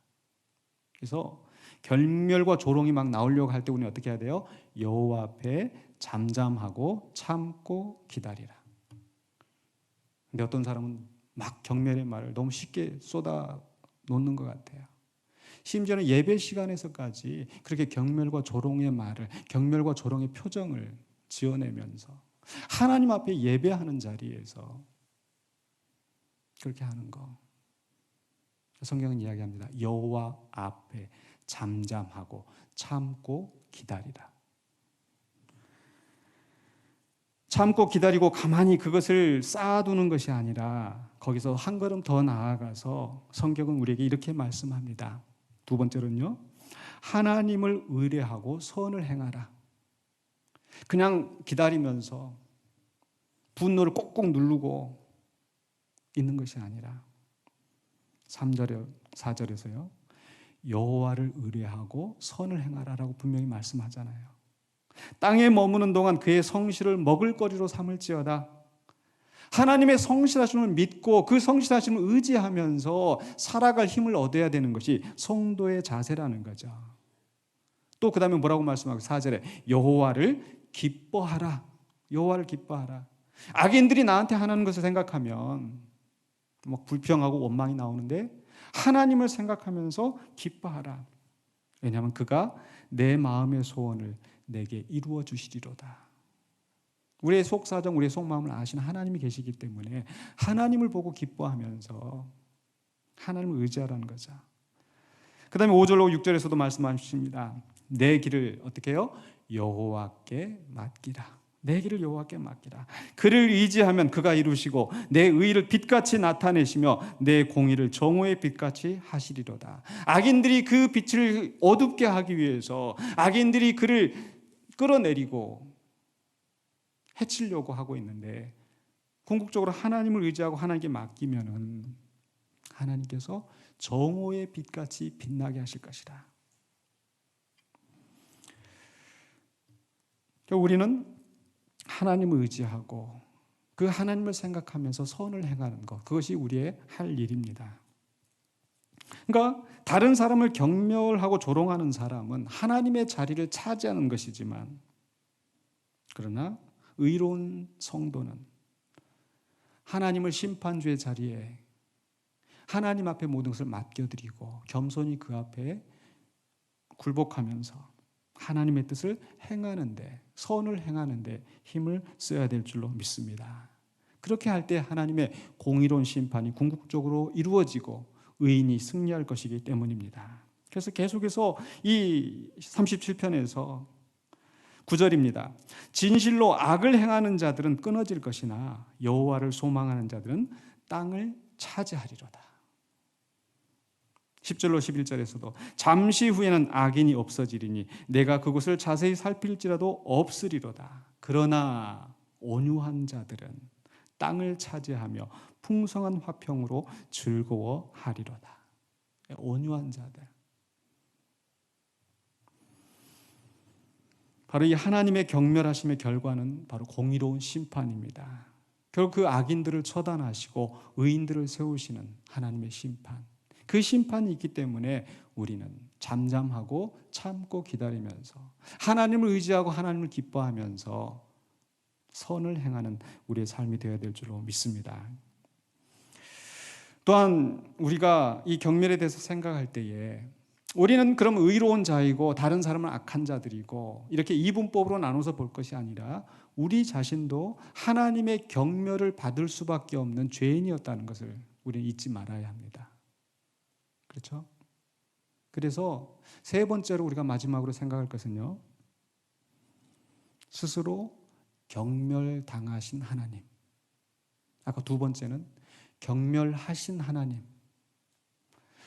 그래서 경멸과 조롱이 막 나오려고 할 때 우리는 어떻게 해야 돼요? 여호와 앞에 잠잠하고 참고 기다리라. 근데 어떤 사람은 막 경멸의 말을 너무 쉽게 쏟아 놓는 것 같아요. 심지어는 예배 시간에서까지 그렇게 경멸과 조롱의 말을, 경멸과 조롱의 표정을 지어내면서 하나님 앞에 예배하는 자리에서 그렇게 하는 거. 성경은 이야기합니다. 여호와 앞에 잠잠하고 참고 기다리라. 참고 기다리고 가만히 그것을 쌓아두는 것이 아니라 거기서 한 걸음 더 나아가서 성경은 우리에게 이렇게 말씀합니다. 두 번째로는요, 하나님을 의뢰하고 선을 행하라. 그냥 기다리면서 분노를 꼭꼭 누르고 있는 것이 아니라 3절, 4절에서요, 여호와를 의뢰하고 선을 행하라라고 분명히 말씀하잖아요. 땅에 머무는 동안 그의 성실을 먹을거리로 삼을지어다. 하나님의 성실하심을 믿고 그 성실하심을 의지하면서 살아갈 힘을 얻어야 되는 것이 성도의 자세라는 거죠. 또 그 다음에 뭐라고 말씀하고 4절에 여호와를 기뻐하라. 여호와를 기뻐하라. 악인들이 나한테 하는 것을 생각하면 막 불평하고 원망이 나오는데 하나님을 생각하면서 기뻐하라. 왜냐하면 그가 내 마음의 소원을 내게 이루어 주시리로다. 우리의 속사정, 우리의 속마음을 아시는 하나님이 계시기 때문에 하나님을 보고 기뻐하면서 하나님을 의지하라는 거죠. 그 다음에 5절로 6절에서도 말씀하십니다. 내 길을 어떻게 해요? 여호와께 맡기라. 내 길을 여호와께 맡기라. 그를 의지하면 그가 이루시고 내 의를 빛같이 나타내시며 내 공의를 정오의 빛같이 하시리로다. 악인들이 그 빛을 어둡게 하기 위해서 악인들이 그를 끌어내리고 해치려고 하고 있는데 궁극적으로 하나님을 의지하고 하나님께 맡기면은 하나님께서 정오의 빛같이 빛나게 하실 것이다. 우리는 하나님을 의지하고 그 하나님을 생각하면서 선을 행하는 것, 그것이 우리의 할 일입니다. 그러니까 다른 사람을 경멸하고 조롱하는 사람은 하나님의 자리를 차지하는 것이지만, 그러나 의로운 성도는 하나님을 심판주의 자리에 하나님 앞에 모든 것을 맡겨드리고 겸손히 그 앞에 굴복하면서 하나님의 뜻을 행하는데, 선을 행하는데 힘을 써야 될 줄로 믿습니다. 그렇게 할 때 하나님의 공의로운 심판이 궁극적으로 이루어지고 의인이 승리할 것이기 때문입니다. 그래서 계속해서 이 37편에서 9절입니다. 진실로 악을 행하는 자들은 끊어질 것이나 여호와를 소망하는 자들은 땅을 차지하리로다. 10절로 11절에서도 잠시 후에는 악인이 없어지리니 내가 그곳을 자세히 살필지라도 없으리로다. 그러나 온유한 자들은 땅을 차지하며 풍성한 화평으로 즐거워하리로다. 온유한 자들. 바로 이 하나님의 경멸하심의 결과는 바로 공의로운 심판입니다. 결국 그 악인들을 처단하시고 의인들을 세우시는 하나님의 심판. 그 심판이 있기 때문에 우리는 잠잠하고 참고 기다리면서 하나님을 의지하고 하나님을 기뻐하면서 선을 행하는 우리의 삶이 되어야 될 줄로 믿습니다. 또한 우리가 이 경멸에 대해서 생각할 때에 우리는 그럼 의로운 자이고 다른 사람은 악한 자들이고 이렇게 이분법으로 나눠서 볼 것이 아니라 우리 자신도 하나님의 경멸을 받을 수밖에 없는 죄인이었다는 것을 우리는 잊지 말아야 합니다. 그렇죠? 그래서 세 번째로 우리가 마지막으로 생각할 것은요, 스스로 경멸당하신 하나님. 아까 두 번째는 경멸하신 하나님.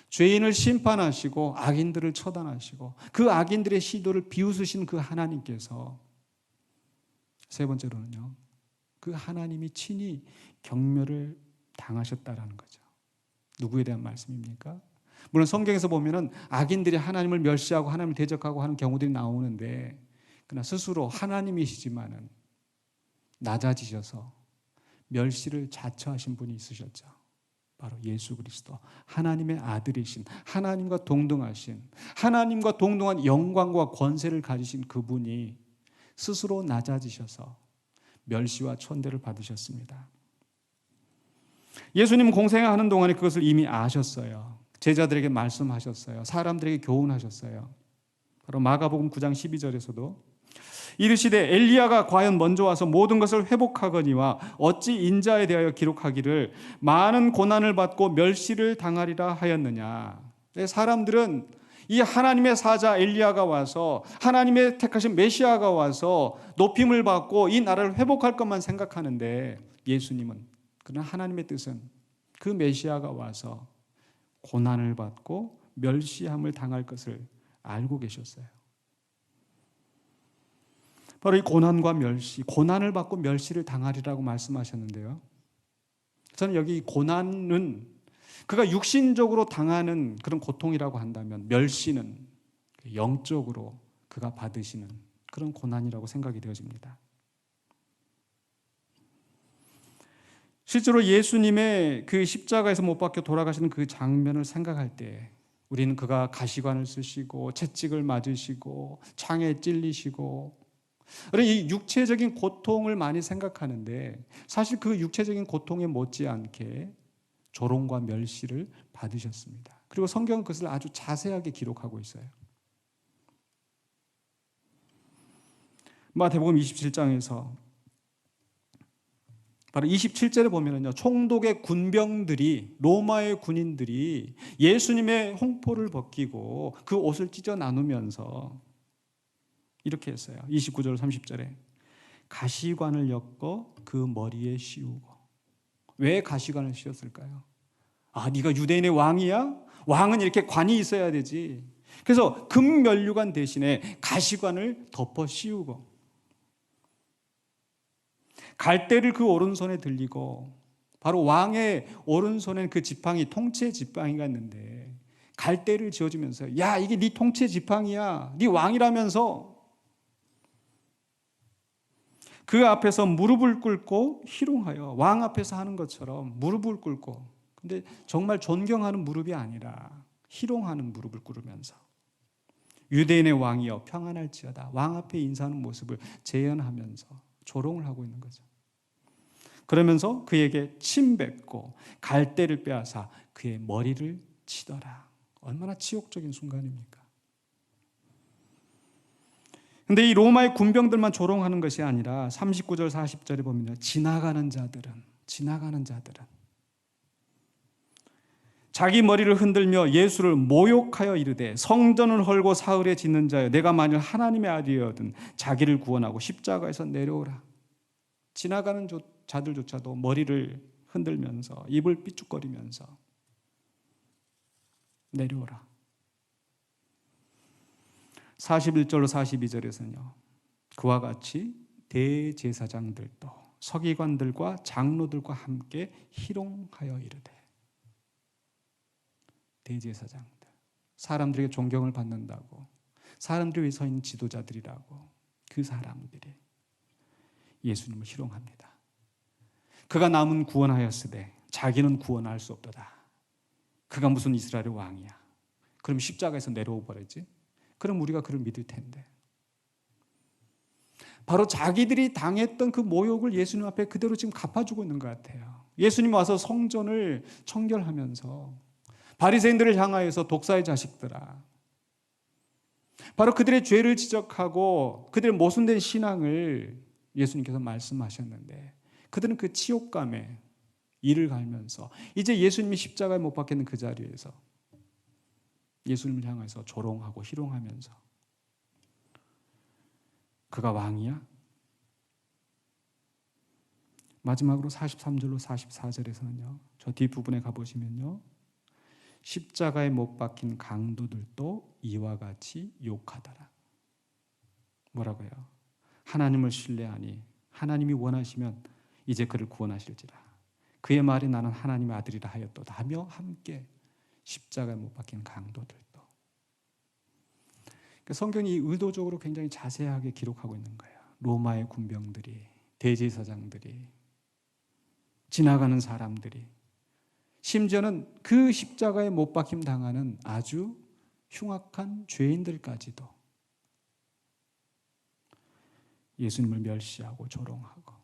죄인을 심판하시고 악인들을 처단하시고 그 악인들의 시도를 비웃으신 그 하나님께서 세 번째로는요, 그 하나님이 친히 경멸을 당하셨다라는 거죠. 누구에 대한 말씀입니까? 물론 성경에서 보면은 악인들이 하나님을 멸시하고 하나님을 대적하고 하는 경우들이 나오는데, 그러나 스스로 하나님이시지만은 낮아지셔서 멸시를 자처하신 분이 있으셨죠. 바로 예수 그리스도, 하나님의 아들이신, 하나님과 동등하신, 하나님과 동등한 영광과 권세를 가지신 그분이 스스로 낮아지셔서 멸시와 천대를 받으셨습니다. 예수님은 공생하는 동안에 그것을 이미 아셨어요. 제자들에게 말씀하셨어요. 사람들에게 교훈하셨어요. 바로 마가복음 9장 12절에서도 이르시되 엘리야가 과연 먼저 와서 모든 것을 회복하거니와 어찌 인자에 대하여 기록하기를 많은 고난을 받고 멸시를 당하리라 하였느냐. 사람들은 이 하나님의 사자 엘리야가 와서 하나님의 택하신 메시아가 와서 높임을 받고 이 나라를 회복할 것만 생각하는데, 예수님은 그러나 하나님의 뜻은 그 메시아가 와서 고난을 받고 멸시함을 당할 것을 알고 계셨어요. 바로 이 고난과 멸시, 고난을 받고 멸시를 당하리라고 말씀하셨는데요, 저는 여기 고난은 그가 육신적으로 당하는 그런 고통이라고 한다면, 멸시는 영적으로 그가 받으시는 그런 고난이라고 생각이 되어집니다. 실제로 예수님의 그 십자가에서 못 박혀 돌아가시는 그 장면을 생각할 때 우리는 그가 가시관을 쓰시고 채찍을 맞으시고 창에 찔리시고 이 육체적인 고통을 많이 생각하는데 사실 그 육체적인 고통에 못지않게 조롱과 멸시를 받으셨습니다. 그리고 성경은 그것을 아주 자세하게 기록하고 있어요. 마태복음 27장에서 바로 27절에 보면은요, 총독의 군병들이, 로마의 군인들이 예수님의 홍포를 벗기고 그 옷을 찢어 나누면서 이렇게 했어요. 29절 30절에 가시관을 엮어 그 머리에 씌우고. 왜 가시관을 씌웠을까요? 아, 네가 유대인의 왕이야? 왕은 이렇게 관이 있어야 되지. 그래서 금면류관 대신에 가시관을 덮어 씌우고 갈대를 그 오른손에 들리고, 바로 왕의 오른손에 그 지팡이, 통째 지팡이가 있는데 갈대를 지어주면서, 야, 이게 네 통째 지팡이야, 네 왕이라면서 그 앞에서 무릎을 꿇고 희롱하여, 왕 앞에서 하는 것처럼 무릎을 꿇고, 근데 정말 존경하는 무릎이 아니라 희롱하는 무릎을 꿇으면서 유대인의 왕이여 평안할지어다, 왕 앞에 인사하는 모습을 재현하면서 조롱을 하고 있는 거죠. 그러면서 그에게 침 뱉고 갈대를 빼앗아 그의 머리를 치더라. 얼마나 치욕적인 순간입니까? 근데 이 로마의 군병들만 조롱하는 것이 아니라 39절 40절에 보면 지나가는 자들은 자기 머리를 흔들며 예수를 모욕하여 이르되 성전을 헐고 사흘에 짓는 자여 내가 만일 하나님의 아들이거든 자기를 구원하고 십자가에서 내려오라. 지나가는 자들조차도 머리를 흔들면서 입을 삐죽거리면서 내려오라. 41절로 42절에서는요, 그와 같이 대제사장들도 서기관들과 장로들과 함께 희롱하여 이르되, 대제사장들, 사람들에게 존경을 받는다고, 사람들 위에 서 있는 지도자들이라고, 그 사람들이 예수님을 희롱합니다. 그가 남은 구원하였으되 자기는 구원할 수 없도다. 그가 무슨 이스라엘의 왕이야. 그럼 십자가에서 내려오 버렸지. 그럼 우리가 그를 믿을 텐데. 바로 자기들이 당했던 그 모욕을 예수님 앞에 그대로 지금 갚아주고 있는 것 같아요. 예수님 와서 성전을 청결하면서 바리새인들을 향하여서 독사의 자식들아, 바로 그들의 죄를 지적하고 그들의 모순된 신앙을 예수님께서 말씀하셨는데, 그들은 그 치욕감에 이를 갈면서 이제 예수님이 십자가에 못 박혔는 그 자리에서 예수님을 향해서 조롱하고 희롱하면서 그가 왕이야? 마지막으로 43절로 44절에서는요, 저 뒷부분에 가보시면요, 십자가에 못 박힌 강도들도 이와 같이 욕하더라. 뭐라고요? 하나님을 신뢰하니 하나님이 원하시면 이제 그를 구원하실지라. 그의 말이 나는 하나님의 아들이라 하였도다 하며 함께 십자가에 못 박힌 강도들도. 성경이 의도적으로 굉장히 자세하게 기록하고 있는 거예요. 로마의 군병들이, 대제사장들이, 지나가는 사람들이, 심지어는 그 십자가에 못 박힘 당하는 아주 흉악한 죄인들까지도 예수님을 멸시하고 조롱하고,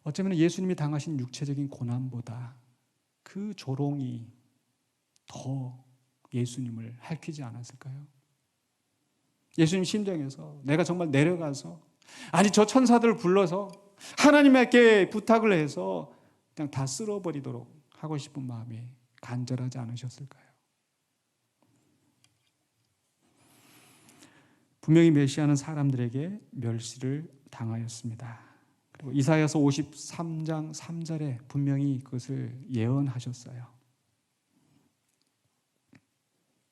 어쩌면 예수님이 당하신 육체적인 고난보다 그 조롱이 더 예수님을 핥히지 않았을까요? 예수님 심정에서 내가 정말 내려가서, 아니 저 천사들을 불러서 하나님께 부탁을 해서 그냥 다 쓸어버리도록 하고 싶은 마음이 간절하지 않으셨을까요? 분명히 메시아는 사람들에게 멸시를 당하였습니다. 그리고 이사야서 53장 3절에 분명히 그것을 예언하셨어요.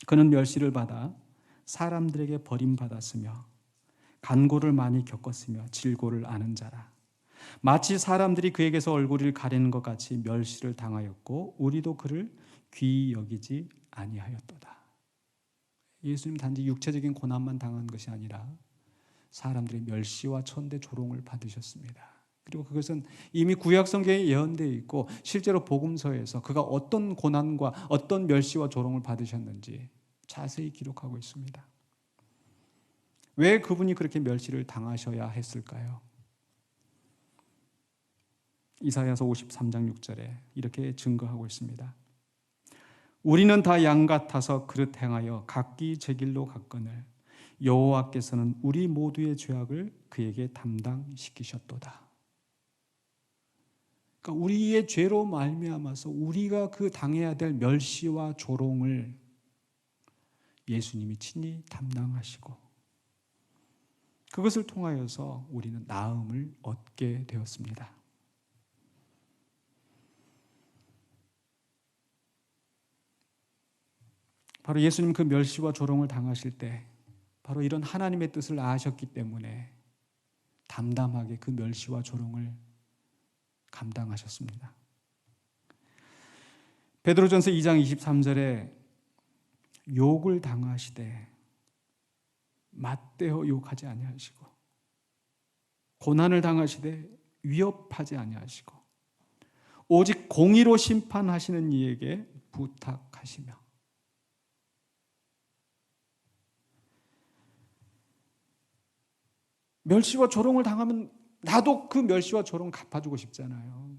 그는 멸시를 받아 사람들에게 버림받았으며 간고를 많이 겪었으며 질고를 아는 자라. 마치 사람들이 그에게서 얼굴을 가리는 것 같이 멸시를 당하였고 우리도 그를 귀히 여기지 아니하였도다. 예수님 단지 육체적인 고난만 당한 것이 아니라 사람들의 멸시와 천대 조롱을 받으셨습니다. 그리고 그것은 이미 구약 성경에 예언되어 있고 실제로 복음서에서 그가 어떤 고난과 어떤 멸시와 조롱을 받으셨는지 자세히 기록하고 있습니다. 왜 그분이 그렇게 멸시를 당하셔야 했을까요? 이사야서 53장 6절에 이렇게 증거하고 있습니다. 우리는 다 양 같아서 그릇 행하여 각기 제 길로 갔거늘 여호와께서는 우리 모두의 죄악을 그에게 담당시키셨도다. 그러니까 우리의 죄로 말미암아서 우리가 그 당해야 될 멸시와 조롱을 예수님이 친히 담당하시고 그것을 통하여서 우리는 나음을 얻게 되었습니다. 바로 예수님 그 멸시와 조롱을 당하실 때 바로 이런 하나님의 뜻을 아셨기 때문에 담담하게 그 멸시와 조롱을 감당하셨습니다. 베드로전서 2장 23절에 욕을 당하시되 맞대어 욕하지 아니하시고 고난을 당하시되 위협하지 아니하시고 오직 공의로 심판하시는 이에게 부탁하시며 멸시와 조롱을 당하면 나도 그 멸시와 조롱을 갚아주고 싶잖아요.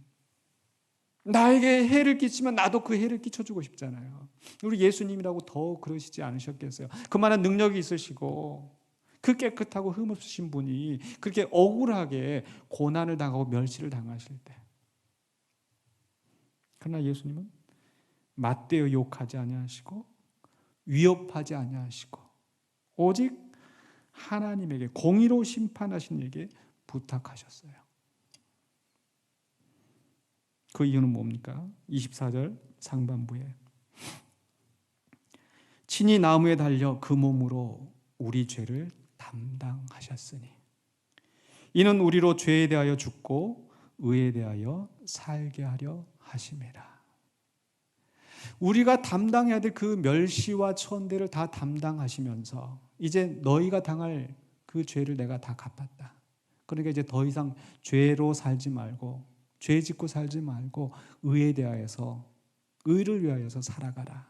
나에게 해를 끼치면 나도 그 해를 끼쳐주고 싶잖아요. 우리 예수님이라고 더 그러시지 않으셨겠어요? 그만한 능력이 있으시고 그 깨끗하고 흠없으신 분이 그렇게 억울하게 고난을 당하고 멸시를 당하실 때 그러나 예수님은 맞대어 욕하지 아니하시고 위협하지 아니하시고 오직 하나님에게 공의로 심판하신 이에게 부탁하셨어요. 그 이유는 뭡니까? 24절 상반부에 친히 나무에 달려 그 몸으로 우리 죄를 담당하셨으니 이는 우리로 죄에 대하여 죽고 의에 대하여 살게 하려 하심이라. 우리가 담당해야 될 그 멸시와 천대를 다 담당하시면서 이제 너희가 당할 그 죄를 내가 다 갚았다. 그러니까 이제 더 이상 죄로 살지 말고 죄 짓고 살지 말고 의에 대하여서 의를 위하여서 살아가라.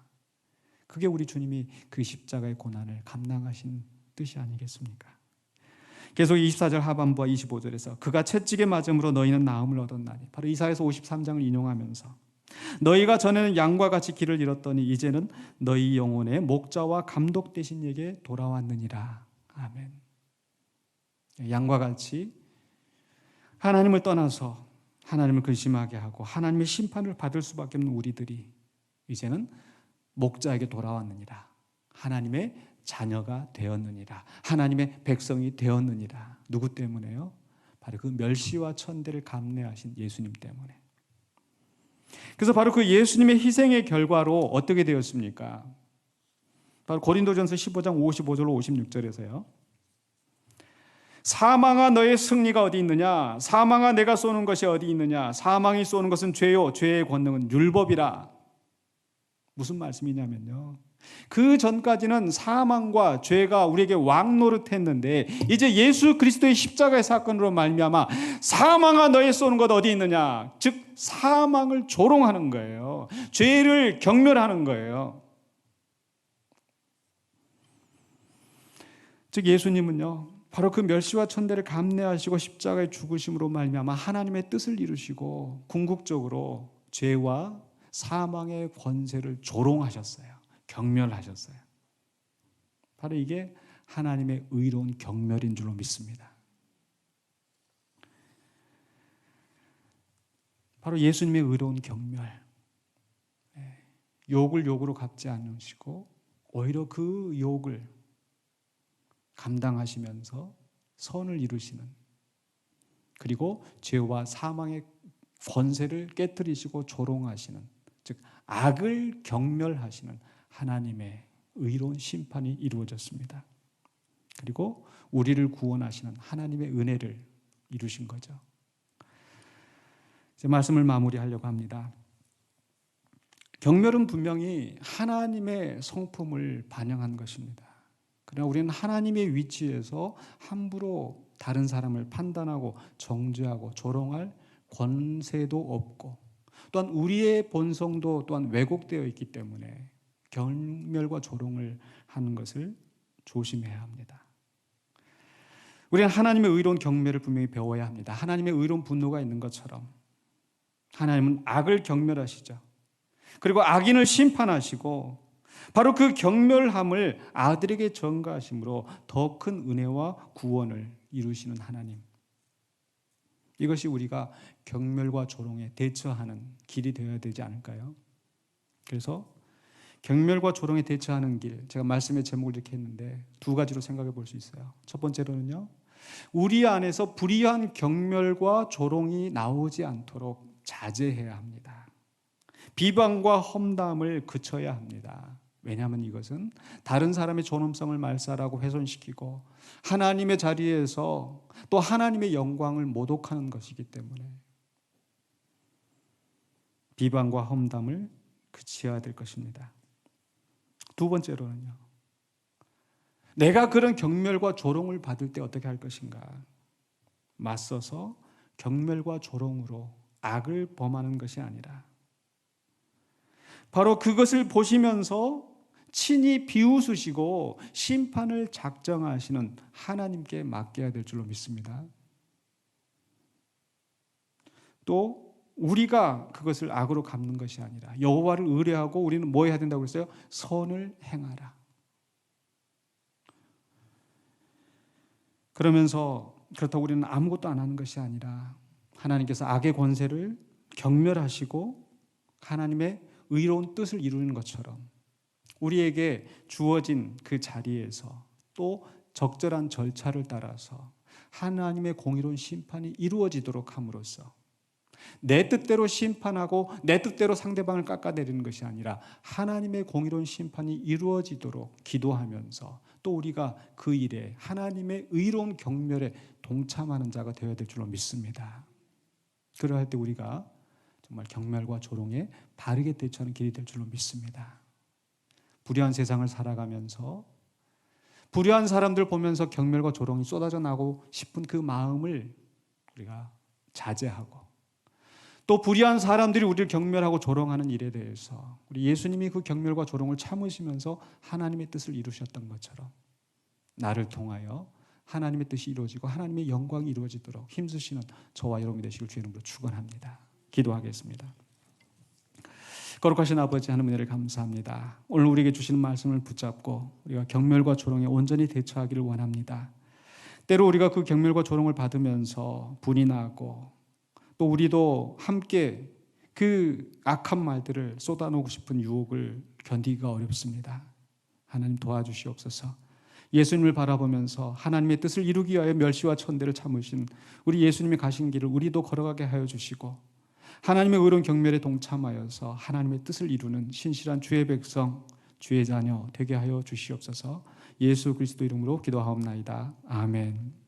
그게 우리 주님이 그 십자가의 고난을 감당하신 뜻이 아니겠습니까? 계속 24절 하반부와 25절에서 그가 채찍에 맞음으로 너희는 나음을 얻었나니 바로 이사야서 53장을 인용하면서 너희가 전에는 양과 같이 길을 잃었더니 이제는 너희 영혼의 목자와 감독 되신 이에게 돌아왔느니라. 아멘. 양과 같이 하나님을 떠나서 하나님을 근심하게 하고 하나님의 심판을 받을 수밖에 없는 우리들이 이제는 목자에게 돌아왔느니라. 하나님의 자녀가 되었느니라. 하나님의 백성이 되었느니라. 누구 때문에요? 바로 그 멸시와 천대를 감내하신 예수님 때문에. 그래서 바로 그 예수님의 희생의 결과로 어떻게 되었습니까? 바로 고린도전서 15장 55절로 56절에서요. 사망아 너의 승리가 어디 있느냐? 사망아 내가 쏘는 것이 어디 있느냐? 사망이 쏘는 것은 죄요 죄의 권능은 율법이라. 무슨 말씀이냐면요. 그 전까지는 사망과 죄가 우리에게 왕노릇했는데 이제 예수 그리스도의 십자가의 사건으로 말미암아 사망아 너의 쏘는 것 어디 있느냐? 즉 사망을 조롱하는 거예요. 죄를 경멸하는 거예요. 즉 예수님은요. 바로 그 멸시와 천대를 감내하시고 십자가의 죽으심으로 말미암아 하나님의 뜻을 이루시고 궁극적으로 죄와 사망의 권세를 조롱하셨어요. 경멸하셨어요. 바로 이게 하나님의 의로운 경멸인 줄로 믿습니다. 바로 예수님의 의로운 경멸. 욕을 욕으로 갚지 않으시고 오히려 그 욕을 감당하시면서 선을 이루시는 그리고 죄와 사망의 권세를 깨뜨리시고 조롱하시는 즉 악을 경멸하시는 하나님의 의로운 심판이 이루어졌습니다. 그리고 우리를 구원하시는 하나님의 은혜를 이루신 거죠. 제 말씀을 마무리하려고 합니다. 경멸은 분명히 하나님의 성품을 반영한 것입니다. 그러나 우리는 하나님의 위치에서 함부로 다른 사람을 판단하고 정죄하고 조롱할 권세도 없고, 또한 우리의 본성도 또한 왜곡되어 있기 때문에 경멸과 조롱을 하는 것을 조심해야 합니다. 우리는 하나님의 의로운 경멸을 분명히 배워야 합니다. 하나님의 의로운 분노가 있는 것처럼 하나님은 악을 경멸하시죠. 그리고 악인을 심판하시고, 바로 그 경멸함을 아들에게 전가하심으로 더 큰 은혜와 구원을 이루시는 하나님. 이것이 우리가 경멸과 조롱에 대처하는 길이 되어야 되지 않을까요? 그래서 경멸과 조롱에 대처하는 길, 제가 말씀의 제목을 이렇게 했는데 두 가지로 생각해 볼 수 있어요. 첫 번째로는요, 우리 안에서 불의한 경멸과 조롱이 나오지 않도록 자제해야 합니다. 비방과 험담을 그쳐야 합니다. 왜냐하면 이것은 다른 사람의 존엄성을 말살하고 훼손시키고 하나님의 자리에서 또 하나님의 영광을 모독하는 것이기 때문에 비방과 험담을 그쳐야 될 것입니다. 두 번째로는요, 내가 그런 경멸과 조롱을 받을 때 어떻게 할 것인가? 맞서서 경멸과 조롱으로 악을 범하는 것이 아니라 바로 그것을 보시면서 친히 비웃으시고 심판을 작정하시는 하나님께 맡겨야 될 줄로 믿습니다. 또 우리가 그것을 악으로 갚는 것이 아니라 여호와를 의뢰하고 우리는 뭐 해야 된다고 그랬어요? 선을 행하라. 그러면서 그렇다고 우리는 아무것도 안 하는 것이 아니라 하나님께서 악의 권세를 경멸하시고 하나님의 의로운 뜻을 이루는 것처럼 우리에게 주어진 그 자리에서 또 적절한 절차를 따라서 하나님의 공의로운 심판이 이루어지도록 함으로써 내 뜻대로 심판하고 내 뜻대로 상대방을 깎아내리는 것이 아니라 하나님의 공의로운 심판이 이루어지도록 기도하면서 또 우리가 그 일에 하나님의 의로운 경멸에 동참하는 자가 되어야 될 줄로 믿습니다. 그러할 때 우리가 정말 경멸과 조롱에 바르게 대처하는 길이 될 줄로 믿습니다. 불의한 세상을 살아가면서 불의한 사람들 보면서 경멸과 조롱이 쏟아져 나고 싶은 그 마음을 우리가 자제하고, 또 불의한 사람들이 우리를 경멸하고 조롱하는 일에 대해서 우리 예수님이 그 경멸과 조롱을 참으시면서 하나님의 뜻을 이루셨던 것처럼 나를 통하여 하나님의 뜻이 이루어지고 하나님의 영광이 이루어지도록 힘쓰시는 저와 여러분이 되시길 주의 이름으로 축원합니다. 기도하겠습니다. 거룩하신 아버지 하나님, 은혜를 감사합니다. 오늘 우리에게 주시는 말씀을 붙잡고 우리가 경멸과 조롱에 온전히 대처하기를 원합니다. 때로 우리가 그 경멸과 조롱을 받으면서 분이 나고 또 우리도 함께 그 악한 말들을 쏟아놓고 싶은 유혹을 견디기가 어렵습니다. 하나님 도와주시옵소서. 예수님을 바라보면서 하나님의 뜻을 이루기 위하여 멸시와 천대를 참으신 우리 예수님이 가신 길을 우리도 걸어가게 하여 주시고, 하나님의 의로운 경멸에 동참하여서 하나님의 뜻을 이루는 신실한 주의 백성, 주의 자녀 되게 하여 주시옵소서. 예수 그리스도 이름으로 기도하옵나이다. 아멘.